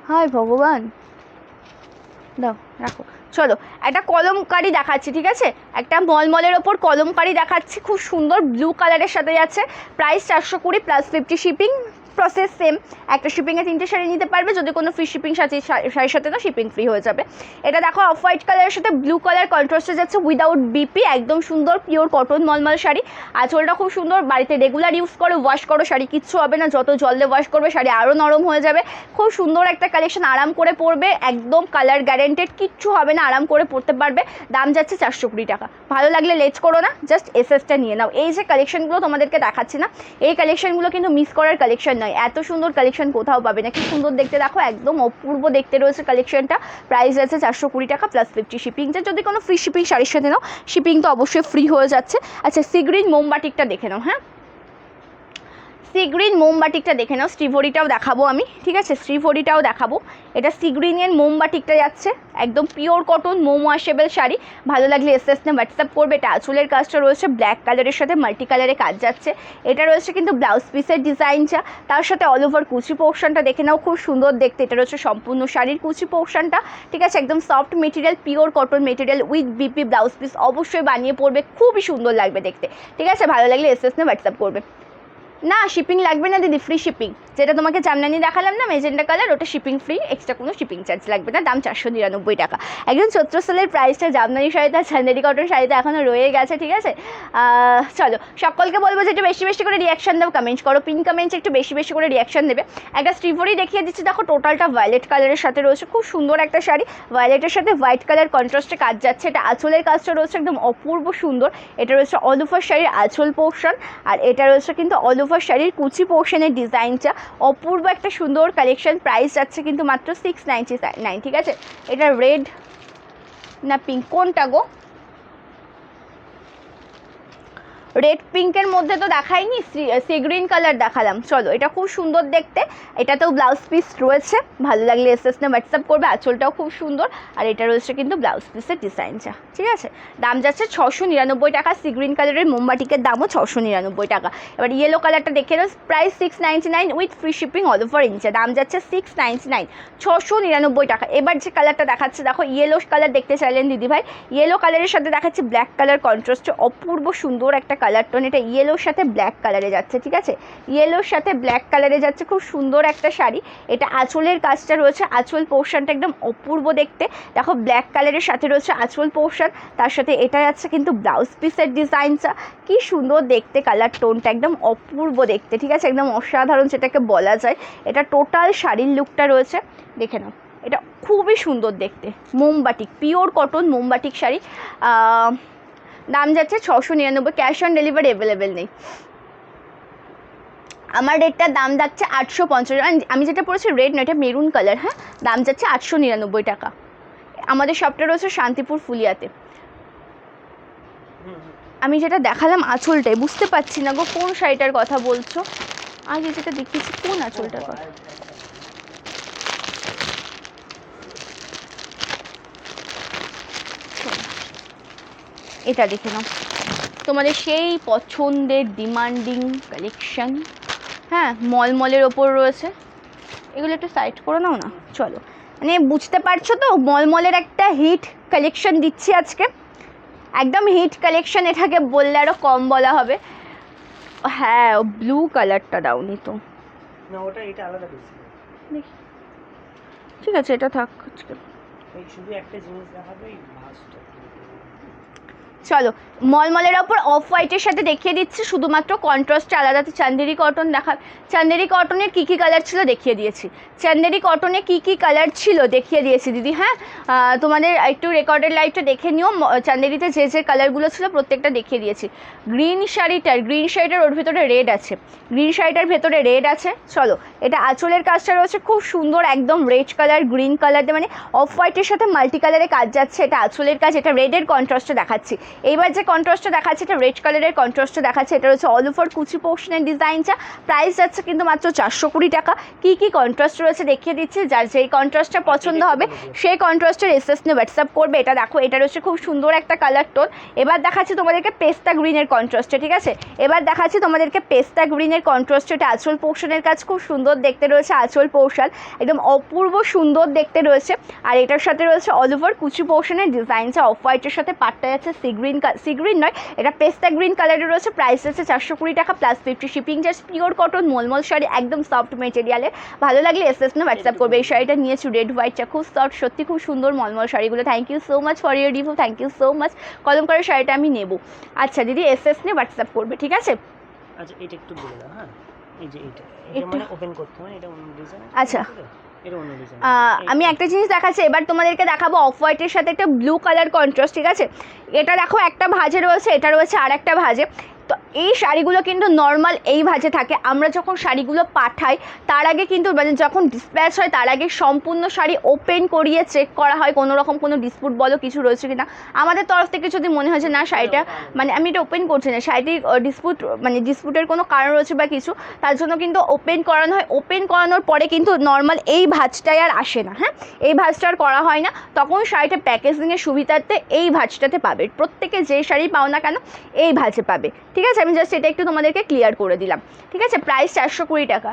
হায় ভগবান, দাও রাখো। চলো একটা কলমকারি দেখাচ্ছি, ঠিক আছে। একটা মলমলের ওপর কলমকারি দেখাচ্ছি, খুব সুন্দর ব্লু কালারের সাথে যাচ্ছে। Price 420 plus 50 shipping. Process same, একটা শিপিংয়ে 3টে শাড়ি নিতে পারবে, যদি কোনো ফ্রি শিপিং শাড়ির সাথে না শিপিং ফ্রি হয়ে যাবে। এটা দেখো অফ হোয়াইট কালারের সাথে ব্লু কালার কন্ট্রাস্টে যাচ্ছে, উইদাউট বিপি, একদম সুন্দর পিওর কটন মলমল শাড়ি। আঁচলটা খুব সুন্দর, বাড়িতে রেগুলার ইউজ করো, ওয়াশ করো, শাড়ি কিচ্ছু হবে না, যত জল দিয়ে ওয়াশ করবে শাড়ি আরও নরম হয়ে যাবে। খুব সুন্দর একটা কালেকশন, আরাম করে পরবে, একদম কালার গ্যারেন্টেড, কিচ্ছু হবে না, আরাম করে পরতে পারবে। দাম যাচ্ছে 420 টাকা। ভালো লাগলে লেট করো না, জাস্ট এসএসটা নিয়ে নাও। এই যে কালেকশনগুলো তোমাদেরকে দেখাচ্ছি না, এই কালেকশনগুলো কিন্তু মিস করার কালেকশন নয়, এত সুন্দর কালেকশন কোথাও পাবে না। কি সুন্দর দেখতে, দেখো একদম অপূর্ব দেখতে রয়েছে কালেকশনটা। প্রাইস আছে 420 টাকা প্লাস 50 শিপিং। যদি কোনো ফ্রি শিপিং শাড়ির সাথে নাও, শিপিং তো অবশ্যই ফ্রি হয়ে যাচ্ছে। আচ্ছা সি গ্রিন মোমবাটিকটা দেখে নাও, হ্যাঁ সি গ্রিন মোমবাটিকটা দেখে নাও। শ্রীভরিটাও দেখাবো আমি, ঠিক আছে, শ্রীভরিটাও দেখাবো। এটা সি গ্রিনের মোমবাটিকটা যাচ্ছে, একদম পিওর কটন মোম ওয়াশেবল শাড়ি। ভালো লাগলে এসএস না হোয়াটসঅ্যাপ করবে। এটা আঁচলের কাজটা রয়েছে ব্ল্যাক কালারের সাথে মাল্টি কালারে কাজ যাচ্ছে। এটা রয়েছে কিন্তু ব্লাউজ পিসের ডিজাইনটা, তার সাথে অল ওভার কুচি পোর্শনটা দেখে নাও, খুব সুন্দর দেখতে। এটা রয়েছে সম্পূর্ণ শাড়ির কুচি পোর্শনটা, ঠিক আছে, একদম soft material, pure cotton material with BP blouse piece. অবশ্যই বানিয়ে পরবে, খুবই সুন্দর লাগবে দেখতে, ঠিক আছে। ভালো লাগলে এসএস না হোয়াটসঅ্যাপ করবে। না শিপিং লাগবে না দিদি, ফ্রি শিপিং। যেটা তোমাকে জামদানি দেখালাম না মেজেন্টা কালার, ওটা শিপিং ফ্রি, এক্সট্রা কোনো শিপিং চার্জ লাগবে না। দাম 499 টাকা। একদম 14 সালের প্রাইসটা জামদানি শাড়িতে আর চান্দেরি কটন শাড়িতে এখনও রয়ে গেছে, ঠিক আছে। চলো সকলকে বলবো যে একটু বেশি বেশি করে রিয়াকশান দাও, কমেন্ট করো, পিন কমেন্টে একটু বেশি বেশি করে রিয়াকশান দেবে। একটা শ্রীভরি দেখিয়ে দিচ্ছি, দেখো টোটালটা ভায়োলেট কালারের সাথে রয়েছে, খুব সুন্দর একটা শাড়ি, ভায়োলেটের সাথে হোয়াইট কালার কন্ট্রাস্টে কাজ যাচ্ছে। এটা আঁচলের কাজটা রয়েছে একদম অপূর্ব সুন্দর। এটা রয়েছে অল ওভার শাড়ির আঁচল পোর্শন, আর এটা রয়েছে কিন্তু অল ওভার শাড়ির কুচি পোর্শনের ডিজাইনটা। অপূর্ব একটা সুন্দর কালেকশন। প্রাইস যাচ্ছে কিন্তু মাত্র 699, ঠিক আছে। এটা রেড না পিঙ্ক, কোনটা গো? রেড পিঙ্কের মধ্যে তো দেখাইনি, সি গ্রিন কালার দেখালাম। চলো এটা খুব সুন্দর দেখতে, এটাতেও ব্লাউজ পিস রয়েছে। ভালো লাগলে এসএস না হোয়াটসঅ্যাপ করবে। আঁচলটাও খুব সুন্দর, আর এটা রয়েছে কিন্তু ব্লাউজ পিসের ডিজাইনটা, ঠিক আছে। দাম যাচ্ছে 699 টাকা। সি গ্রিন কালারের মোমবাটিকের দামও 699 টাকা। এবার ইয়েলো কালারটা দেখে নাও, price 699 with free shipping all over India. দাম যাচ্ছে 699, 699 টাকা। এবার যে কালারটা দেখাচ্ছে, দেখো ইয়েলো কালার দেখতে চাইলেন দিদিভাই, ইয়েলো কালারের সাথে দেখাচ্ছে ব্ল্যাক কালার কন্ট্রাস্টে, অপূর্ব সুন্দর একটা কালার টোন। এটা ইয়েলোর সাথে ব্ল্যাক কালারে যাচ্ছে, ঠিক আছে, ইয়েলোর সাথে ব্ল্যাক কালারে যাচ্ছে, খুব সুন্দর একটা শাড়ি। এটা আঁচলের কাজটা রয়েছে, আঁচল পোর্শনটা একদম অপূর্ব দেখতে। দেখো ব্ল্যাক কালারের সাথে রয়েছে আঁচল পোর্শন, তার সাথে এটা যাচ্ছে কিন্তু ব্লাউজ পিসের ডিজাইনটা। কি সুন্দর দেখতে, কালার টোনটা একদম অপূর্ব দেখতে, ঠিক আছে, একদম অসাধারণ যেটাকে বলা যায়। এটা টোটাল শাড়ির লুকটা রয়েছে, দেখে নাও। এটা খুবই সুন্দর দেখতে, মোমবাটিক, পিওর কটন মোমবাটিক শাড়ি। দাম যাচ্ছে 699, ক্যাশ অন ডেলিভারি অ্যাভেলেবেল নেই। আমার রেটটার দাম যাচ্ছে 850। আমি যেটা পড়েছি রেড না, এটা মেরুন কালার, হ্যাঁ। দাম যাচ্ছে 899 টাকা। আমাদের শপটা রয়েছে শান্তিপুর ফুলিয়াতে। আমি যেটা দেখালাম আঁচলটাই বুঝতে পারছি না গো, কোন শাড়িটার কথা বলছো? আগে যেটা দেখিয়েছি কোন আঁচলটার কথা? এটা দেখে নাও, তোমাদের সেই পছন্দের ডিমান্ডিং কালেকশন, হ্যাঁ মলমলের ওপর রয়েছে। এগুলো একটু সাইড করে নাও না, চলো। মানে বুঝতে পারছো তো, মলমলের একটা হিট কালেকশন দিচ্ছি আজকে, একদম হিট কালেকশন, এটাকে বললে আরও কম বলা হবে। হ্যাঁ ব্লু কালারটা দাওনি তো, না ওটা এটা আলাদা বেশি। ঠিক আছে এটা থাক আজকে। এই শুধু একটা জিনিস দেখাবে, এই মাছটা চলো মলমলের ওপর অফ হোয়াইটের সাথে দেখিয়ে দিচ্ছি, শুধুমাত্র কন্ট্রাস্টটা আলাদাতে চান্দেরি কটন দেখা। চান্দেরি কটনের কী কী কালার ছিল দেখিয়ে দিয়েছি, চান্দেরি কটনে কী কী কালার ছিল দেখিয়ে দিয়েছি দিদি। হ্যাঁ তোমাদের একটু রেকর্ডের লাইভটা দেখে নিও, চান্দেরিতে যে যে কালারগুলো ছিল প্রত্যেকটা দেখিয়ে দিয়েছি। গ্রিন শাড়িটার ওর ভেতরে রেড আছে, গ্রিন শাড়িটার ভেতরে রেড আছে। চলো এটা আঁচলের কাজটা রয়েছে খুব সুন্দর, একদম রেড কালার গ্রিন কালার দিয়ে, মানে অফ হোয়াইটের সাথে মাল্টি কালারে কাজ যাচ্ছে। এটা আঁচলের কাজ, এটা রেডের কন্ট্রাস্টে দেখাচ্ছি। এইবার যে কন্ট্রাস্টটা দেখাচ্ছে এটা রেড কালারের কন্ট্রাস্টে দেখাচ্ছে। এটা হচ্ছে অল ওভার কুচি পোর্শনের ডিজাইনটা, প্রাইস যাচ্ছে কিন্তু মাত্র 420 টাকা। কী কী কন্ট্রাস্ট রয়েছে দেখিয়ে দিচ্ছি, যার যেই কন্ট্রাস্টটা পছন্দ হবে সেই কন্ট্রাস্টের এসএস নিয়ে হোয়াটসঅ্যাপ করবে। এটা দেখো, এটা রয়েছে খুব সুন্দর একটা কালার টোন। এবার দেখাচ্ছি তোমাদেরকে পেস্তা গ্রিনের কন্ট্রাস্টে, ঠিক আছে? এবার দেখাচ্ছি তোমাদেরকে পেস্তা গ্রিনের কন্ট্রাস্টে। এটা আঁচল পোর্শনের কাজ খুব সুন্দর দেখতে রয়েছে, আঁচল পোর্শন একদম অপূর্ব সুন্দর দেখতে রয়েছে। আর এটার সাথে রয়েছে অল ওভার কুচি পোর্শনের ডিজাইনটা, অফ হোয়াইটের সাথে পাটটা যাচ্ছে সি গ্রিন নয়, এটা পেস্তা গ্রিন কালারের রয়েছে। প্রাইস আছে 420 টাকা plus 50 shipping charge. Pure cotton মলমল শাড়ি, একদম সফট মেটেরিয়ালে। ভালো লাগলে এসএস না হোয়াটসঅ্যাপ করবে। এই শাড়িটা নিয়েছি রেড হোয়াইটটা, খুব সফট, সত্যি খুব সুন্দর মলমল শাড়িগুলো। Thank you so much for your review, thank you so much. কলমকারের শাড়িটা আমি নেব। আচ্ছা দিদি এসএস নিয়ে হোয়াটসঅ্যাপ করবে, ঠিক আছে? আচ্ছা এটা একটু বলে দাও। হ্যাঁ এই যে এটা মানে ওপেন করতে হয়, এটা অন্য ডিজাইন। আচ্ছা এটা অন্য ডিজাইন। আমি একটা জিনিস দেখাচ্ছি, এবার তোমাদেরকে দেখাবো অফ হোয়াইটের সাথে একটা ব্লু কালার কন্ট্রাস্ট, ঠিক আছে? এটা দেখো একটা ভাঁজে রয়েছে, এটা রয়েছে আর একটা ভাঁজে। তো এই শাড়িগুলো কিন্তু নর্মাল এই ভাঁজে থাকে। আমরা যখন শাড়িগুলো পাঠাই তার আগে কিন্তু মানে যখন ডিসপ্যাচ হয় তার আগে সম্পূর্ণ শাড়ি ওপেন করিয়ে চেক করা হয় কোনো রকম কোনো ডিসপুট বলো কিছু রয়েছে কিনা। আমাদের তরফ থেকে যদি মনে হয় যে না শাড়িটা মানে আমি এটা ওপেন করছি না, শাড়িটির ডিসপুটের কোনো কারণ রয়েছে বা কিছু, তার জন্য কিন্তু ওপেন করানো হয়। ওপেন করানোর পরে কিন্তু নর্মাল এই ভাঁজটাই আর আসে না। হ্যাঁ এই ভাঁজটা আর করা হয় না, তখন শাড়িটা প্যাকেজিংয়ের সুবিধার্থে এই ভাঁজটাতে পাবে। প্রত্যেকে যে শাড়ি পাও না কেন এই ভাঁজে পাবে, ঠিক আছে? আমি জাস্ট এটা একটু তোমাদেরকে ক্লিয়ার করে দিলাম, ঠিক আছে? প্রাইস 420 টাকা।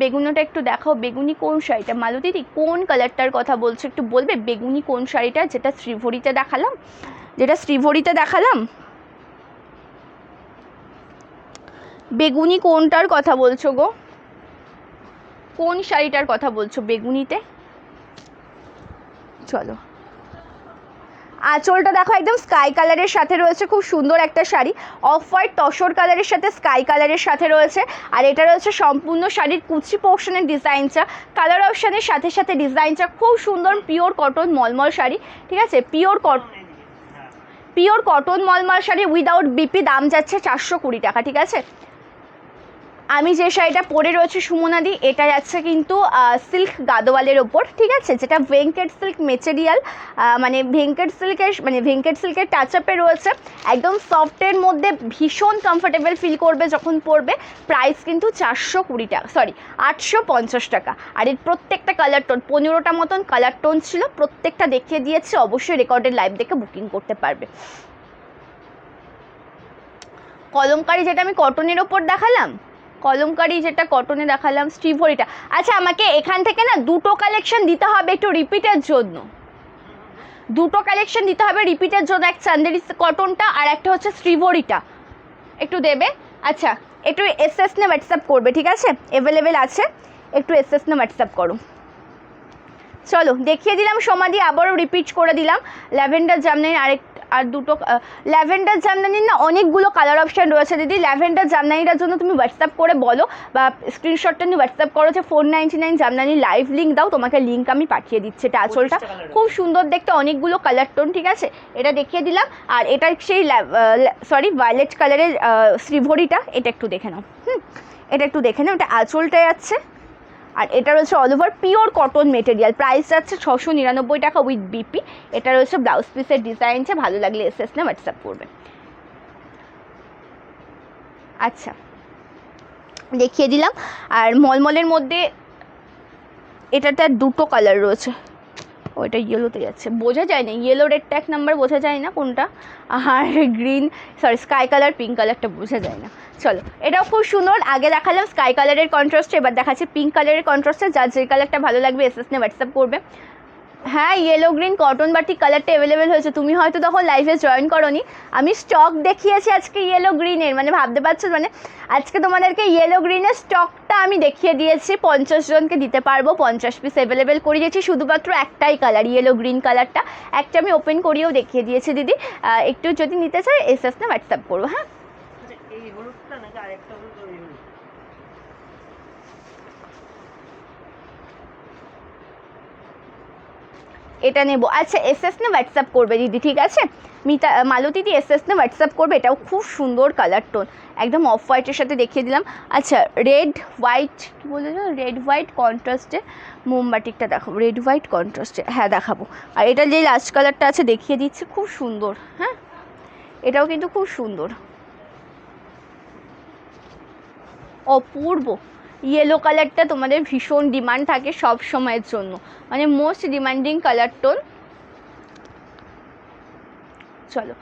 বেগুনিটা একটু দেখাও, বেগুনি কোন শাড়িটা? মালতীদি কোন কালারটার কথা বলছো একটু বলবে? বেগুনি কোন শাড়িটা? যেটা শ্রীভরিতে দেখালাম, বেগুনি কোনটার কথা বলছো গো? কোন শাড়িটার কথা বলছো বেগুনিতে? চলো আঁচলটা দেখো একদম স্কাই কালারের সাথে রয়েছে, খুব সুন্দর একটা শাড়ি। অফ হোয়াইট তসর কালারের সাথে স্কাই কালারের সাথে রয়েছে। আর এটা রয়েছে সম্পূর্ণ শাড়ির কুচি পোর্শনের ডিজাইনটা, কালার অপশানের সাথে সাথে ডিজাইনটা খুব সুন্দর। পিওর কটন মলমল শাড়ি, ঠিক আছে? পিওর কটন মলমল শাড়ি উইদাউট বিপি, দাম যাচ্ছে 420 টাকা, ঠিক আছে? আমি যে শাড়িটা পরে রয়েছে সুমনাদি, এটা যাচ্ছে কিন্তু সিল্ক গাদোয়ালের ওপর, ঠিক আছে? যেটা ভেঙ্কেট সিল্ক মেটেরিয়াল, মানে ভেঙ্কেট সিল্কের টাচ আপে রয়েছে, একদম সফটের মধ্যে, ভীষণ কমফোর্টেবল ফিল করবে যখন পরবে। প্রাইস কিন্তু 420 টাকা, সরি 850 টাকা। আর এর প্রত্যেকটা কালার টোন 15টা মতন কালার টোন ছিল, প্রত্যেকটা দেখিয়ে দিয়েছি। অবশ্যই রেকর্ডেড লাইভ দেখে বুকিং করতে পারবে। কলমকারি যেটা আমি কটনের ওপর দেখালাম, কলমকারি যেটা কটনে দেখালাম, শ্রীভরিটা। আচ্ছা আমাকে এখান থেকে না দুটো কালেকশন দিতে হবে একটু রিপিটের জন্য, দুটো কালেকশন দিতে হবে রিপিটের জন্য, এক চান্দেরি কটনটা আর একটা হচ্ছে শ্রীভরিটা, একটু দেবে? আচ্ছা একটু এসএস নিয়ে হোয়াটসঅ্যাপ করবে, ঠিক আছে? অ্যাভেলেবেল আছে, একটু এসএস নিয়ে হোয়াটসঅ্যাপ করো। চলো দেখিয়ে দিলাম সমাধি, আবারও রিপিট করে দিলাম। ল্যাভেন্ডার জামদানি আর দুটো ল্যাভেন্ডার জামদানির না অনেকগুলো কালার অপশান রয়েছে দিদি। ল্যাভেন্ডার জামদানিটার জন্য তুমি হোয়াটসঅ্যাপ করে বলো বা স্ক্রিনশটটা নিয়ে হোয়াটসঅ্যাপ করো যে 499 জামদানি লাইভ লিঙ্ক দাও, তোমাকে লিঙ্ক আমি পাঠিয়ে দিচ্ছি। এটা আঁচলটা খুব সুন্দর দেখতে, অনেকগুলো কালার টোন, ঠিক আছে? এটা দেখিয়ে দিলাম। আর এটা সেই ভায়োলেট কালারের শ্রীভরিটা, এটা একটু দেখে নাও। এটা একটু দেখে নাও, এটা আঁচলটায় আছে। আর এটা রয়েছে all over pure cotton material, price যাচ্ছে 699 টাকা উইথ বিপি। এটা রয়েছে ব্লাউজ পিসের ডিজাইনটা, ভালো লাগলে এসএস না হোয়াটসঅ্যাপ করবে। আচ্ছা দেখিয়ে দিলাম। আর মলমলের মধ্যে এটাতে দুটো কালার রয়েছে, ওইটা ইয়েলোতে যাচ্ছে, বোঝা যায় না, ইয়েলো রেডটা এক নাম্বার বোঝা যায় না কোনটা, আর green sorry sky colour pink কালারটা বোঝা যায় না। চলো এটাও খুব সুন্দর, আগে দেখালাম স্কাই কালারের কন্ট্রাস্টে, এবার দেখাচ্ছি পিঙ্ক কালারের কন্ট্রাস্টে, যার যে কালারটা ভালো লাগবে এসএস নিয়ে হোয়াটসঅ্যাপ করবে। হ্যাঁ ইয়েলো গ্রিন কটন বাটিক কালারটা অ্যাভেলেবেল হয়েছে, তুমি হয়তো তখন লাইভে জয়েন করোনি, আমি স্টক দেখিয়েছি আজকে ইয়েলো গ্রিনের, মানে ভাবতে পারছো, মানে আজকে তোমাদেরকে ইয়েলো গ্রিনের স্টকটা আমি দেখিয়ে দিয়েছি, 50 জনকে দিতে পারবো, 50 পিস অ্যাভেলেবেল করে দিয়েছি, শুধুমাত্র একটাই কালার ইয়েলো গ্রিন কালারটা, একটা আমি ওপেন করিয়েও দেখিয়ে দিয়েছি দিদি, একটু যদি নিতে চাই এসএস না হোয়াটসঅ্যাপ করবো। হ্যাঁ এই হলুদটা নাকি আরেকটা হলুদ, ওই হলুদ এটা নেবো, আচ্ছা এসএস না হোয়াটসঅ্যাপ করবে দিদি, ঠিক আছে মিতা মালতী দি এসএস না হোয়াটসঅ্যাপ করবে, এটাও খুব সুন্দর কালার টোন, একদম অফ হোয়াইটের সাথে দেখিয়ে দিলাম। আচ্ছা রেড হোয়াইট কী বলে না, রেড হোয়াইট কন্ট্রাস্টে মোমবাটিকটা দেখাবো, রেড হোয়াইট কন্ট্রাস্টে, হ্যাঁ দেখাবো, আর এটা যে লাস্ট কালারটা আছে দেখিয়ে দিচ্ছি, খুব সুন্দর, হ্যাঁ এটাও কিন্তু খুব সুন্দর, অপূর্ব। ইয়েলো কালারটা তোমাদের ভীষণ ডিমান্ড থাকে সব সময়ের জন্য, মানে মোস্ট ডিমান্ডিং কালার টোন। চলো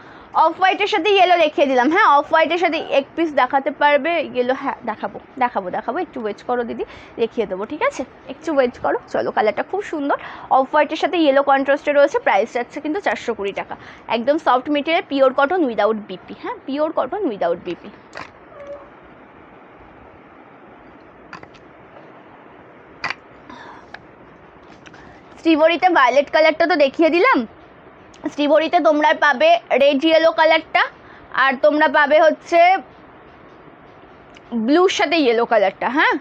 অফ হোয়াইটের সাথে ইয়েলো দেখিয়ে দিলাম, হ্যাঁ অফ হোয়াইটের সাথে এক পিস দেখাতে পারবে ইয়েলো, হ্যাঁ দেখাবো দেখাবো দেখাবো, একটু ওয়েট করো দিদি, দেখিয়ে দেবো, ঠিক আছে একটু ওয়েট করো। চলো কালারটা খুব সুন্দর, অফ হোয়াইটের সাথে ইয়েলো কন্ট্রাস্টে রয়েছে, প্রাইস যাচ্ছে কিন্তু 420 টাকা, একদম soft material, pure cotton without BP, হ্যাঁ পিওর কটন উইদাউট বিপি। শ্রীবরীতে ভায়োলেট কালারটা তো দেখিয়ে দিলাম, শ্রীবরীতে তোমরা পাবে রেড ইয়েলো কালারটা, আর তোমরা পাবে হচ্ছে ব্লুর সাথে ইয়েলো কালারটা। হ্যাঁ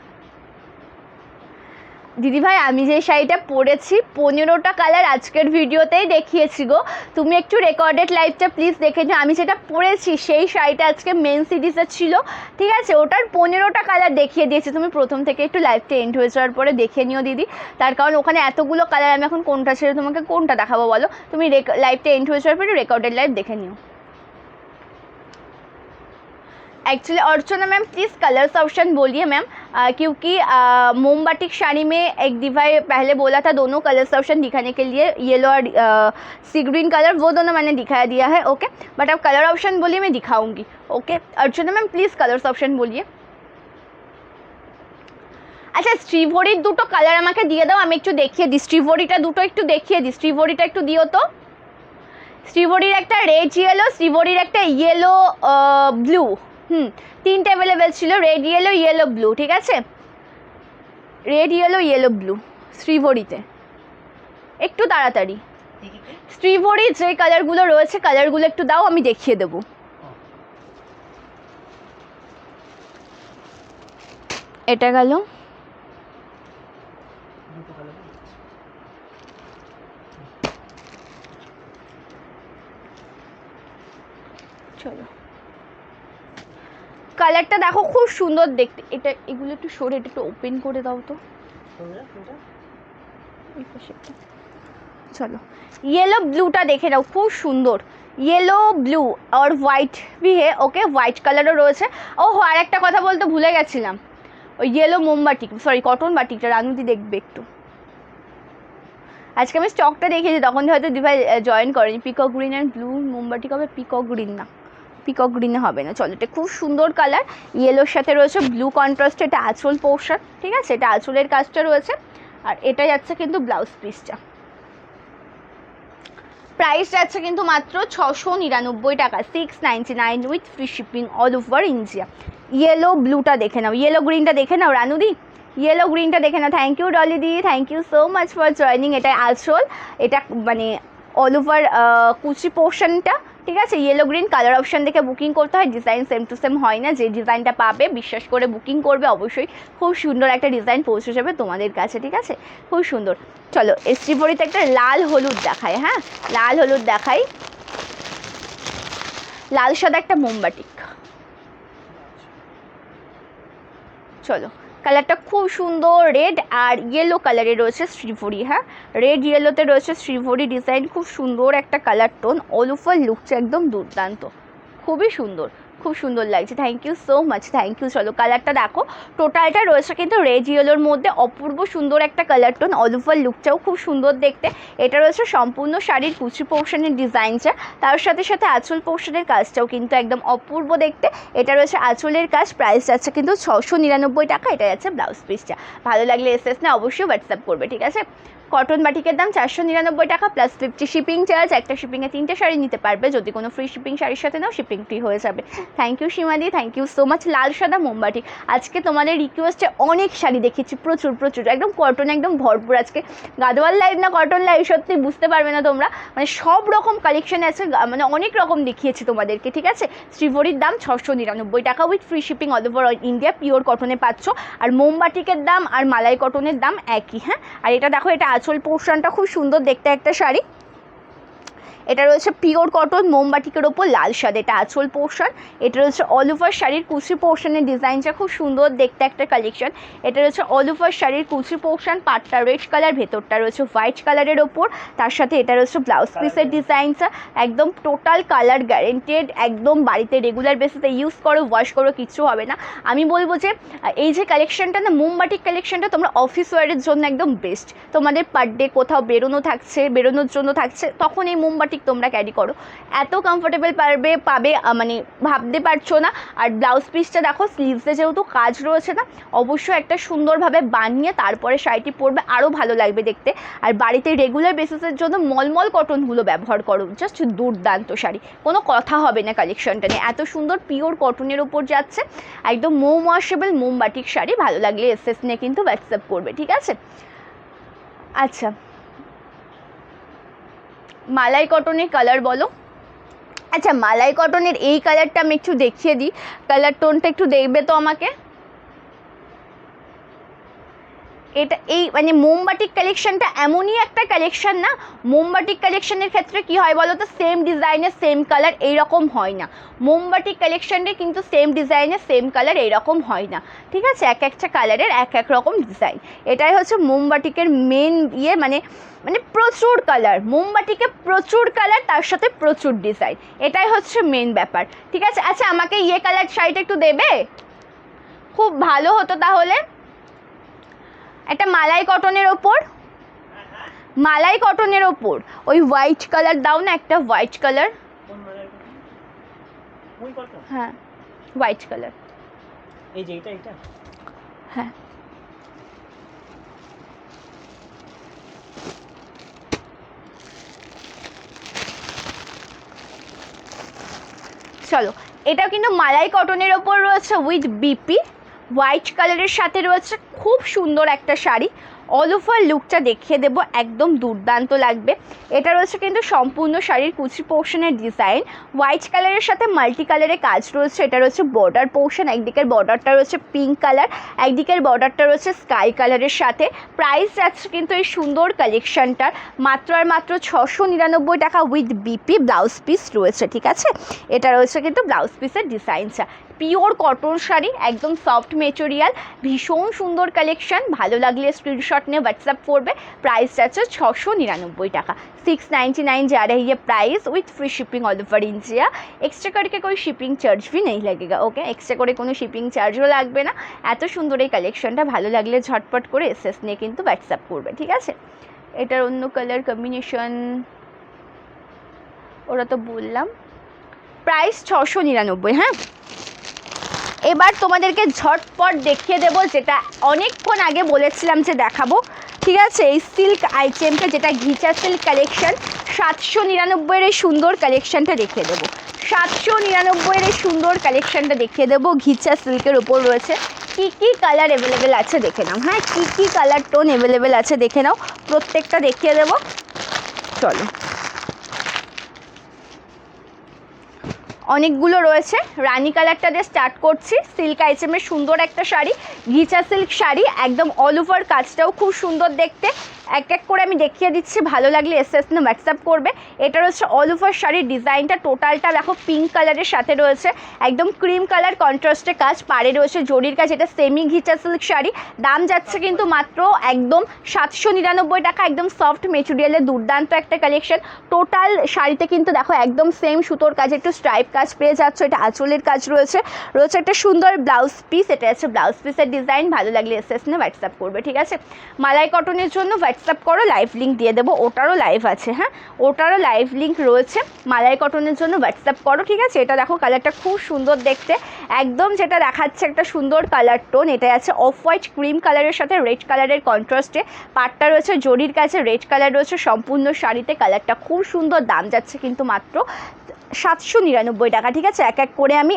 দিদিভাই আমি যে শাড়িটা পরেছি 15টা কালার আজকের ভিডিওতেই দেখিয়েছি গো, তুমি একটু রেকর্ডেড লাইভটা প্লিজ দেখে নিও, আমি যেটা পরেছি সেই শাড়িটা আজকে মেন সিরিজে ছিল, ঠিক আছে ওটার 15টা কালার দেখিয়ে দিয়েছি, তুমি প্রথম থেকে একটু লাইভটা এন্ড হয়ে যাওয়ার পরে দেখে নিও দিদি, তার কারণ ওখানে এতগুলো কালার, আমি এখন কোনটা ছেড়ে তোমাকে কোনটা দেখাবো বলো, তুমি লাইভটা এন্ড হয়ে যাওয়ার পরে রেকর্ডেড লাইভ দেখে নিও। Actually Archana ma'am please colours option बोलिए मैम, क्योंकि मोमबाटिक साड़ी में एक दिवाई पहले बोला था दोनों कलर्स ऑप्शन दिखाने के लिए, येलो और सी ग्रीन कलर, वो दोनों मैंने दिखाया दिया है, ओके बट आप कलर ऑप्शन बोलिए मैं दिखाऊंगी, okay Archana ma'am please colours option बोलिए। আচ্ছা শ্রীভরির দুটো কালার আমাকে দিয়ে দাও, আমি একটু দেখিয়ে দিই, শ্রীভরিটা দুটো একটু দেখিয়ে দিই, শ্রীভরিটা একটু দিও তো, শ্রীভরির একটা রেড ইয়েলো, শ্রীভরির একটা ইয়েলো ব্লু, তিনটে অ্যাভেলেবেল ছিল, রেড ইয়েলো ইয়েলো ব্লু, ঠিক আছে রেড ইয়েলো ইয়েলো ব্লু শ্রীভরিতে, একটু তাড়াতাড়ি শ্রীভরি যে কালারগুলো রয়েছে কালারগুলো একটু দাও আমি দেখিয়ে দেবো। এটা গেল, চলো কালারটা দেখো খুব সুন্দর দেখতে, এটা এগুলো একটু সরে, এটা একটু ওপেন করে দাও তো, চলো येलो ব্লুটা দেখে নাও খুব সুন্দর, येलो ব্লু আর হোয়াইট ভি হে, ওকে হোয়াইট কালারও রয়েছে। ও আর একটা কথা বলতে ভুলে গেছিলাম, ওই येलो মোমবাটিক সরি কটন বাটিকটা রানুদি দেখবে একটু, আজকে আমি স্টকটা দেখেছি তখন হয়তো দিভাই জয়েন করেনি, পিকক গ্রিন অ্যান্ড ব্লু মোমবাটিক হবে, পিকক গ্রিন না পিকক গ্রিনে হবে না, চলো এটা খুব সুন্দর কালার, ইয়েলোর সাথে রয়েছে ব্লু কন্ট্রাস্ট, এটা আঁচল পোর্শন, ঠিক আছে এটা আঁচলের কাজটা রয়েছে, আর এটা যাচ্ছে কিন্তু ব্লাউজ পিসটা, প্রাইস যাচ্ছে কিন্তু মাত্র 699 টাকা, 699 with free shipping all over India. Yellow ব্লুটা দেখে নাও, ইয়েলো গ্রিনটা দেখে নাও রানুদি, ইয়েলো গ্রিনটা দেখে নাও, thank you Dolly di, thank you so much for joining. এটা আঁচল, এটা মানে অল ওভার কুচি পোর্শনটা, ঠিক আছে ইয়েলো গ্রিন কালার অপশান দেখে বুকিং করতে হয়, ডিজাইন সেম টু সেম হয় না, যে ডিজাইনটা পাবে বিশ্বাস করে বুকিং করবে অবশ্যই খুব সুন্দর একটা ডিজাইন পৌঁছে যাবে তোমাদের কাছে, ঠিক আছে খুব সুন্দর। চলো শ্রীভরিতে একটা লাল হলুদ দেখায়, হ্যাঁ লাল হলুদ দেখাই, লাল সাদা একটা মোমবাটিক, চলো কালারটা খুব সুন্দর, রেড আর ইয়েলো কালারে রয়েছে শ্রীভরি, হ্যাঁ রেড ইয়েলোতে রয়েছে শ্রীভরি ডিজাইন, খুব সুন্দর একটা কালার টোন, অল ওভার লুকটা একদম দুর্দান্ত, খুবই সুন্দর খুব সুন্দর লাগছে, thank you so much, thank you. চলো কালারটা দেখো, টোটালটা রয়েছে কিন্তু রেড ইয়েলোর মধ্যে, অপূর্ব সুন্দর একটা কালার টোন, অল ওভার লুকটাও খুব সুন্দর দেখতে। এটা রয়েছে সম্পূর্ণ শাড়ির কুচি পোর্শনের ডিজাইনটা, তার সাথে সাথে আঁচল পোর্শনের কাজটাও কিন্তু একদম অপূর্ব দেখতে। এটা রয়েছে আঁচলের কাজ, প্রাইস যাচ্ছে কিন্তু 699 টাকা। এটা যাচ্ছে ব্লাউজ পিসটা। ভালো লাগলে এসএস না অবশ্যই হোয়াটসঅ্যাপ করবে, ঠিক আছে। কটন বাটিকের দাম 499 টাকা প্লাস 50 শিপিং চার্জ। একটা শিপিংয়ে 3টে শাড়ি নিতে পারবে, যদি কোনো ফ্রি শিপিং শাড়ির সাথে নাও শিপিং ফ্রি হয়ে যাবে। থ্যাংক ইউ সীমাদি, থ্যাংক ইউ সো মাচ। লাল সাদা মোমবাটি, আজকে তোমাদের রিকোয়েস্টে অনেক শাড়ি দেখেছি, প্রচুর প্রচুর, একদম কটন একদম ভরপুর। আজকে গাদওয়াল লাইভ না কটন লাইভ সত্যি বুঝতে পারবে না তোমরা, মানে সব রকম কালেকশন আছে, মানে অনেক রকম দেখিয়েছি তোমাদেরকে, ঠিক আছে। শ্রীভরির দাম 699 টাকা with free shipping all over India, pure কটনে পাচ্ছ। আর মোমবাটিকের দাম আর মালাই কটনের দাম একই, হ্যাঁ। আর এটা দেখো, এটা আঁচল পোর্শনটা খুব সুন্দর দেখতে একটা শাড়ি, এটা রয়েছে পিওর কটন মোমবাটিকের ওপর লাল সাদা, এটা আঁচল পোর্শন। এটা রয়েছে অল ওভার শাড়ির কুচি পোর্শনের ডিজাইনটা খুব সুন্দর দেখতে একটা কালেকশন। এটা রয়েছে অল ওভার শাড়ির কুচি পোর্শন, পাটটা রেড কালার, ভেতরটা রয়েছে হোয়াইট কালারের ওপর, তার সাথে এটা রয়েছে ব্লাউজ পিসের ডিজাইনটা, একদম টোটাল কালার গ্যারেন্টেড, একদম বাড়িতে রেগুলার বেসিসে ইউজ করো, ওয়াশ করো, কিচ্ছু হবে না। আমি বলবো যে এই যে কালেকশনটা না, মোমবাটিক কালেকশনটা তোমরা অফিস ওয়ারের জন্য একদম বেস্ট। তোমাদের পার ডে কোথাও বেরোনোর জন্য থাকছে, তখন এই মোমবাটিক তোমরা ক্যারি করো, এত কমফোর্টেবল পাবে মানে ভাবতে পারছো না। আর ব্লাউজ পিসটা দেখো, স্লিভসে যেহেতু কাজ রয়েছে না, অবশ্যই একটা সুন্দরভাবে বানিয়ে তারপরে শাড়িটি পরবে, আরও ভালো লাগবে দেখতে। আর বাড়িতে রেগুলার বেসিসের জন্য মলমল কটনগুলো ব্যবহার করো, জাস্ট দুর্দান্ত শাড়ি, কোনো কথা হবে না কালেকশনটা নিয়ে। এত সুন্দর পিওর কটনের ওপর যাচ্ছে, একদম মোম ওয়াশেবল মোমবাটিক শাড়ি। ভালো লাগলে এসএস নিয়ে কিন্তু হোয়াটসঅ্যাপ করবে, ঠিক আছে। আচ্ছা, মালাই কটনের কালার বলো। আচ্ছা, মালাই কটনের এই কালারটা আমি একটু দেখিয়ে দিই, কালার টোনটা একটু দেখবে তো আমাকে। এটা এই মানে মোমবাটিক কালেকশনটা এমনই একটা কালেকশন না, মোমবাটিক কালেকশনের ক্ষেত্রে কি হয় বলো তো, সেম ডিজাইনের সেম কালার এইরকম হয় না। মোমবাটিক কালেকশনে কিন্তু সেম ডিজাইনের সেম কালার এইরকম হয় না, ঠিক আছে। এক একটা কালারের এক এক রকম ডিজাইন, এটাই হচ্ছে মোমবাটিকের মেন ইয়ে, মানে প্রচুর কালার, মোমবাটিকে প্রচুর কালার, তার সাথে প্রচুর ডিজাইন, এটাই হচ্ছে মেন ব্যাপার, ঠিক আছে। আচ্ছা, আমাকে ইয়ে কালার শাড়িটা একটু দেবে, খুব ভালো হতো তাহলে। একটা মালাই কটনের ওপর, মালাই কটনের ওপর ওই হোয়াইট কালার দাও না, একটা হোয়াইট কালার। হ্যাঁ, হোয়াইট কালার, এই যে এটা হ্যাঁ। চলো, এটা কিন্তু মালাই কটনের ওপর রয়েছে উইথ বিপি, হোয়াইট কালারের সাথে রয়েছে, খুব সুন্দর একটা শাড়ি। অল ওভার লুকটা দেখিয়ে দেবো, একদম দুর্দান্ত লাগবে। এটা রয়েছে কিন্তু সম্পূর্ণ শাড়ির কুচি পোর্শনের ডিজাইন, হোয়াইট কালারের সাথে মাল্টি কালারের কাজ রয়েছে। এটা রয়েছে বর্ডার পোর্শন, একদিকের বর্ডারটা রয়েছে পিঙ্ক কালার, একদিকের বর্ডারটা রয়েছে স্কাই কালারের সাথে। প্রাইস যাচ্ছে কিন্তু এই সুন্দর কালেকশনটার মাত্র আর মাত্র 699 টাকা উইথ বিপি, ব্লাউজ পিস রয়েছে, ঠিক আছে। এটা রয়েছে কিন্তু ব্লাউজ পিসের ডিজাইনটা, পিওর কটন শাড়ি, একদম সফট মেটেরিয়াল, ভীষণ সুন্দর কালেকশন। ভালো লাগলে স্ক্রিনশট নিয়ে হোয়াটসঅ্যাপ করবে। প্রাইস যাচ্ছে 699 টাকা, 699 जा रही है price with free shipping all over India. Extra करके कोई शिपिंग चार्ज भी नहीं लगेगा, ओके। एक्स्ट्रा করে কোনো শিপিং চার্জও লাগবে না। এত সুন্দর এই কালেকশনটা ভালো লাগলে ঝটপট করে এসএস নিয়ে কিন্তু হোয়াটসঅ্যাপ করবে, ঠিক আছে। এটার অন্য কালার কম্বিনেশন ওরা তো বললাম। প্রাইস 699, হ্যাঁ। এবার তোমাদেরকে ঝটপট দেখিয়ে দেবো যেটা অনেকক্ষণ আগে বলেছিলাম যে দেখাবো, ঠিক আছে। এই সিল্ক আইটেমটা, যেটা ঘিচা সিল্ক কালেকশন, 799 এই সুন্দর কালেকশনটা দেখিয়ে দেবো। 799 এই সুন্দর কালেকশনটা দেখিয়ে দেবো, ঘিচা সিল্কের ওপর রয়েছে। কী কী কালার অ্যাভেলেবেল আছে দেখে নাও, হ্যাঁ, কী কী কালার টোন অ্যাভেলেবেল আছে দেখে নাও, প্রত্যেকটা দেখিয়ে দেবো। চলো, অনেকগুলো রয়েছে। রানী কালারটা দিয়ে স্টার্ট করছি, সিল্ক আইটেমের সুন্দর একটা শাড়ি, ঘিচা সিল্ক শাড়ি, একদম অল ওভার কাজটাও খুব সুন্দর দেখতে। এক এক করে আমি দেখিয়ে দিচ্ছি, ভালো লাগলে এসএস না হোয়াটসঅ্যাপ করবে। এটা রয়েছে অল ওভার শাড়ির ডিজাইনটা, টোটালটা দেখো পিঙ্ক কালারের সাথে রয়েছে একদম ক্রিম কালার কন্ট্রাস্টে কাজ, পাড়ে রয়েছে জরির কাজ। এটা সেমি ঘিচা সিল্ক শাড়ি, দাম যাচ্ছে কিন্তু মাত্র একদম 799 টাকা, একদম সফট মেটেরিয়ালের দুর্দান্ত একটা কালেকশন। টোটাল শাড়িতে কিন্তু দেখো একদম সেম সুতোর কাজ, একটু স্ট্রাইপ কাজ কাজ পেয়ে যাচ্ছ, এটা আঁচলের কাজ রয়েছে, রয়েছে একটা সুন্দর ব্লাউজ পিস, এটা আছে ব্লাউজ পিসের ডিজাইন। ভালো লাগলে এসএস নিয়ে হোয়াটসঅ্যাপ করবে, ঠিক আছে। মালাই কটনের জন্য হোয়াটসঅ্যাপ করো, লাইভ লিঙ্ক দিয়ে দেবো, ওটারও লাইভ আছে, হ্যাঁ ওটারও লাইভ লিঙ্ক রয়েছে। মালাই কটনের জন্য হোয়াটসঅ্যাপ করো, ঠিক আছে। এটা দেখো কালারটা খুব সুন্দর দেখতে, একদম যেটা দেখাচ্ছে একটা সুন্দর কালার টোন। এটা আছে অফ হোয়াইট ক্রিম কালারের সাথে রেড কালারের কন্ট্রাস্টে, পাটটা রয়েছে জরির কাছে, রেড কালার রয়েছে সম্পূর্ণ শাড়িতে। কালারটা খুব সুন্দর, দাম যাচ্ছে কিন্তু মাত্র 799 টাকা, ঠিক আছে। এক এক করে আমি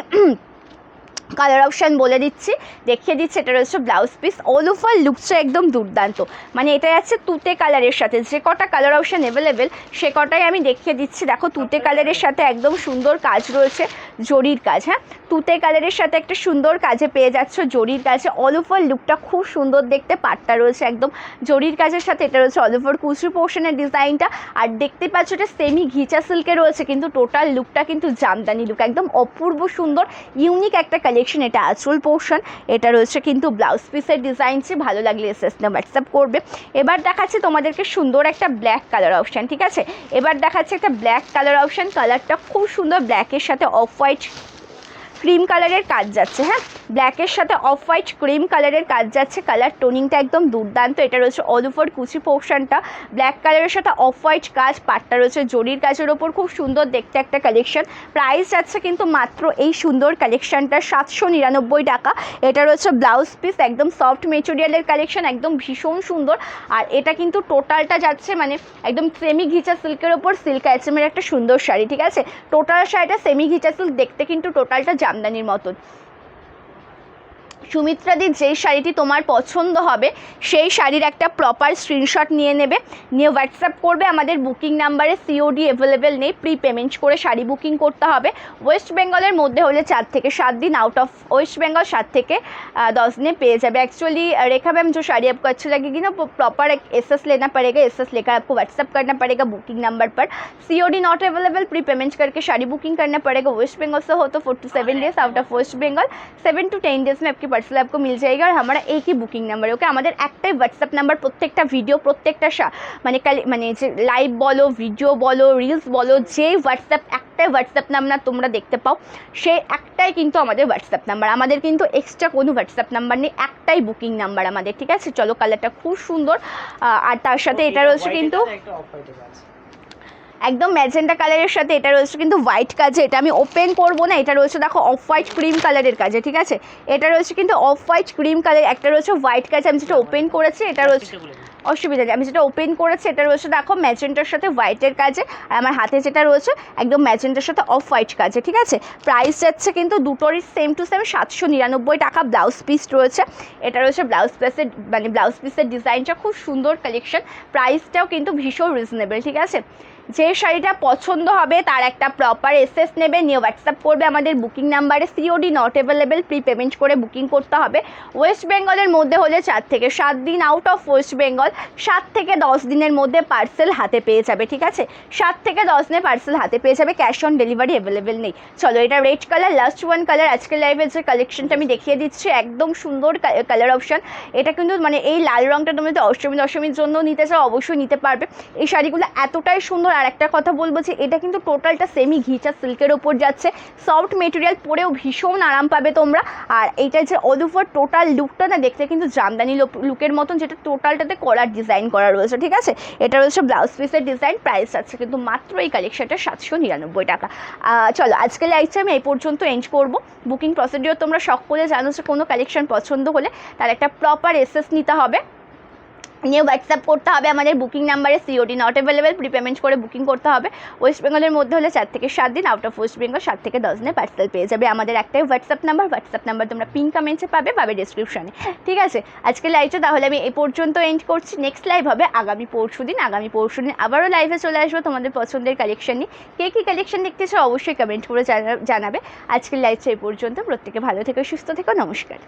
কালার অপশান বলে দিচ্ছি, দেখিয়ে দিচ্ছি। এটা রয়েছে ব্লাউজ পিস, অল ওভার লুকসটা একদম দুর্দান্ত, মানে এটা আছে তুতে কালারের সাথে। যে কটা কালার অপশান অ্যাভেলেবেল সে কটাই আমি দেখিয়ে দিচ্ছি। দেখো তুতে কালারের সাথে একদম সুন্দর কাজ রয়েছে, জরির কাজ, হ্যাঁ তুতে কালারের সাথে একটা সুন্দর কাজে পেয়ে যাচ্ছ, জরির কাজে। অল ওভার লুকটা খুব সুন্দর দেখতে, পাটটা রয়েছে একদম জরির কাজের সাথে, এটা রয়েছে অল ওভার কুচি পোর্শনের ডিজাইনটা। আর দেখতে পাচ্ছ এটা সেমি ঘিচা সিল্কে রয়েছে, কিন্তু টোটাল লুকটা কিন্তু জামদানি লুক, একদম অপূর্ব সুন্দর ইউনিক একটা কালেকশন। এটা আঁচল পোর্শন, এটা রয়েছে কিন্তু ব্লাউজ পিসের ডিজাইন। ভালো লাগলে এসএস না হোয়াটসঅ্যাপ করবে। এবার দেখাচ্ছি তোমাদেরকে সুন্দর একটা ব্ল্যাক কালার অপশান, ঠিক আছে। এবার দেখাচ্ছি একটা ব্ল্যাক কালার অপশান, কালারটা খুব সুন্দর, ব্ল্যাকের সাথে অফ হোয়াইট ক্রিম কালারের কাজ যাচ্ছে, হ্যাঁ ব্ল্যাকের সাথে অফ হোয়াইট ক্রিম কালারের কাজ যাচ্ছে। কালার টোনিংটা একদম দুর্দান্ত। এটা রয়েছে অল ওভার কুচি পোর্শনটা, ব্ল্যাক কালারের সাথে অফ হোয়াইট কাজ, পাটটা রয়েছে জরির কাজের ওপর, খুব সুন্দর দেখতে একটা কালেকশন। প্রাইস যাচ্ছে কিন্তু মাত্র এই সুন্দর কালেকশনটা 799 টাকা। এটা রয়েছে ব্লাউজ পিস, একদম সফট মেটেরিয়ালের কালেকশন, একদম ভীষণ সুন্দর। আর এটা কিন্তু টোটালটা যাচ্ছে মানে একদম সেমি ঘিচা সিল্কের ওপর, সিল্ক আইটেমের একটা সুন্দর শাড়ি, ঠিক আছে। টোটাল শাড়িটা সেমি ঘিচা সিল্ক, দেখতে কিন্তু টোটালটা জামদানির মতন। সুমিত্রাদি, যেই শাড়িটি তোমার পছন্দ হবে সেই শাড়ির একটা প্রপার স্ক্রিনশট নিয়ে নেবে, নিয়ে হোয়াটসঅ্যাপ করবে আমাদের বুকিং নাম্বারে। সিওডি অ্যাভেলেবেল নেই, প্রি পেমেন্ট করে শাড়ি বুকিং করতে হবে। ওয়েস্ট বেঙ্গলের মধ্যে হলে 4 থেকে 7 दिन, आउट ऑफ वेस्ट बंगाल 7 থেকে 10 दिने পেয়ে যাবে। एक्चुअली रेखा मैम जो साड़ी आपको अच्छी लगेगी ना वो प्रॉपर एक एसएस लेना पड़ेगा, एसएस लेकर आपको व्हाट्सअप करना पड़ेगा बुकिंग नंबर पर। COD not available, pre payment करके शाड़ी बुकिंग करना पड़ेगा। वेस्ट बंगाल से हो तो 4 to 7 days, out of West Bengal 7 to 10 days में आपकी पार्सल आपको मिल जाएगा। और हमारा एक ही बुकिंग नंबर है, ओके। আমাদের একটাই হোয়াটসঅ্যাপ নাম্বার, প্রত্যেকটা ভিডিও, প্রত্যেকটা মানে যে লাইভ বলো, ভিডিও বলো, রিলস বলো, যে হোয়াটসঅ্যাপ একটাই হোয়াটসঅ্যাপ নাম্বার তোমরা দেখতে পাও, সেই একটাই কিন্তু আমাদের হোয়াটসঅ্যাপ নাম্বার। আমাদের কিন্তু এক্সট্রা কোনো হোয়াটসঅ্যাপ নাম্বার নেই, একটাই বুকিং নাম্বার আমাদের, ঠিক আছে। চলো, কালারটা খুব সুন্দর। আর তার সাথে এটা রয়েছে কিন্তু একদম ম্যাজেন্টা কালারের সাথে, এটা রয়েছে কিন্তু হোয়াইট কাজে। এটা আমি ওপেন করবো না, এটা রয়েছে দেখো অফ হোয়াইট ক্রিম কালারের কাজে, ঠিক আছে। এটা রয়েছে কিন্তু অফ হোয়াইট ক্রিম কালার, একটা রয়েছে হোয়াইট কাজে। আমি যেটা ওপেন করেছি এটা রয়েছে, অসুবিধা নেই, আমি যেটা ওপেন করেছি এটা রয়েছে দেখো ম্যাজেন্টার সাথে হোয়াইটের কাজে। আর আমার হাতে যেটা রয়েছে একদম ম্যাজেন্টার সাথে অফ হোয়াইট কাজে, ঠিক আছে। প্রাইস যাচ্ছে কিন্তু দুটোরই সেম টু সেম 799 টাকা। ব্লাউজ পিস রয়েছে, এটা রয়েছে ব্লাউজ পিসের মানে ব্লাউজ পিসের ডিজাইনটা খুব সুন্দর কালেকশন, প্রাইসটাও কিন্তু ভীষণ রিজনেবল, ঠিক আছে। যে শাড়িটা পছন্দ হবে তার একটা প্রপার এসএস নেবে, নিয়ে হোয়াটসঅ্যাপ করবে আমাদের বুকিং নাম্বারে। COD not available, pre payment করে বুকিং করতে হবে। ওয়েস্ট বেঙ্গলের মধ্যে হলে 4 থেকে 7 दिन, আউট অফ ওয়েস্ট বেঙ্গল 7 থেকে 10 দিনের মধ্যে পার্সেল হাতে পেয়ে যাবে, ঠিক আছে। 7 থেকে 10 দিনে পার্সেল হাতে পেয়ে যাবে, ক্যাশ অন ডেলিভারি অ্যাভেলেবেল নেই। চলো, এটা red colour, last one colour. আজকের লাইভে যে কালেকশনটা আমি দেখিয়ে দিচ্ছি একদম সুন্দর কালার অপশান। এটা কিন্তু মানে এই লাল রঙটা তুমি যদি অষ্টমী দশমীর জন্য নিতে চাও অবশ্যই নিতে পারবে। এই শাড়িগুলো এতটাই সুন্দর। আর একটা কথা বলবো যে এটা কিন্তু টোটালটা সেমি ঘিচা সিল্কের ওপর যাচ্ছে, সফট মেটেরিয়াল, পরেও ভীষণ আরাম পাবে তোমরা। আর এইটা যে অল ওভার টোটাল লুকটা না দেখতে কিন্তু জামদানি লুকের মতন, যেটা টোটালটাতে কলার ডিজাইন করা রয়েছে, ঠিক আছে। এটা রয়েছে ব্লাউজ পিসের ডিজাইন, প্রাইস আছে কিন্তু মাত্র এই কালেকশনটা 799 টাকা। চলো, আজকে লাইভটা আমি এই পর্যন্ত এন্ড করবো। বুকিং প্রসিডিওর তোমরা সকলে জানো যে কোনো কালেকশন পছন্দ হলে তার একটা প্রপার এসএস নিতে হবে, নিয়ে হোয়াটসঅ্যাপ করতে হবে আমাদের বুকিং নাম্বারে। COD not available, pre payment করে বুকিং করতে হবে। ওয়েস্ট বেঙ্গলের মধ্যে হলে 4 থেকে 7 दिन, আউট অফ ওয়েস্ট বেঙ্গল 7 থেকে 10 দিনে পার্সেল পেয়ে যাবে। আমাদের একটাই হোয়াটসঅ্যাপ নাম্বার তোমরা পিন কমেন্টে পাবে ডিসক্রিপশনে, ঠিক আছে। আজকে লাইভটা তাহলে আমি এই পর্যন্ত এন্ড করছি। নেক্সট লাইভ হবে আগামী পরশু দিন আবারও লাইভে চলে আসবো তোমাদের পছন্দের কালেকশন নিয়ে। কে কী কালেকশন দেখতে চাও অবশ্যই কমেন্ট করে জানাবে। আজকের লাইভটা এই পর্যন্ত। প্রত্যেকে ভালো থেকো, সুস্থ থেকো, নমস্কার।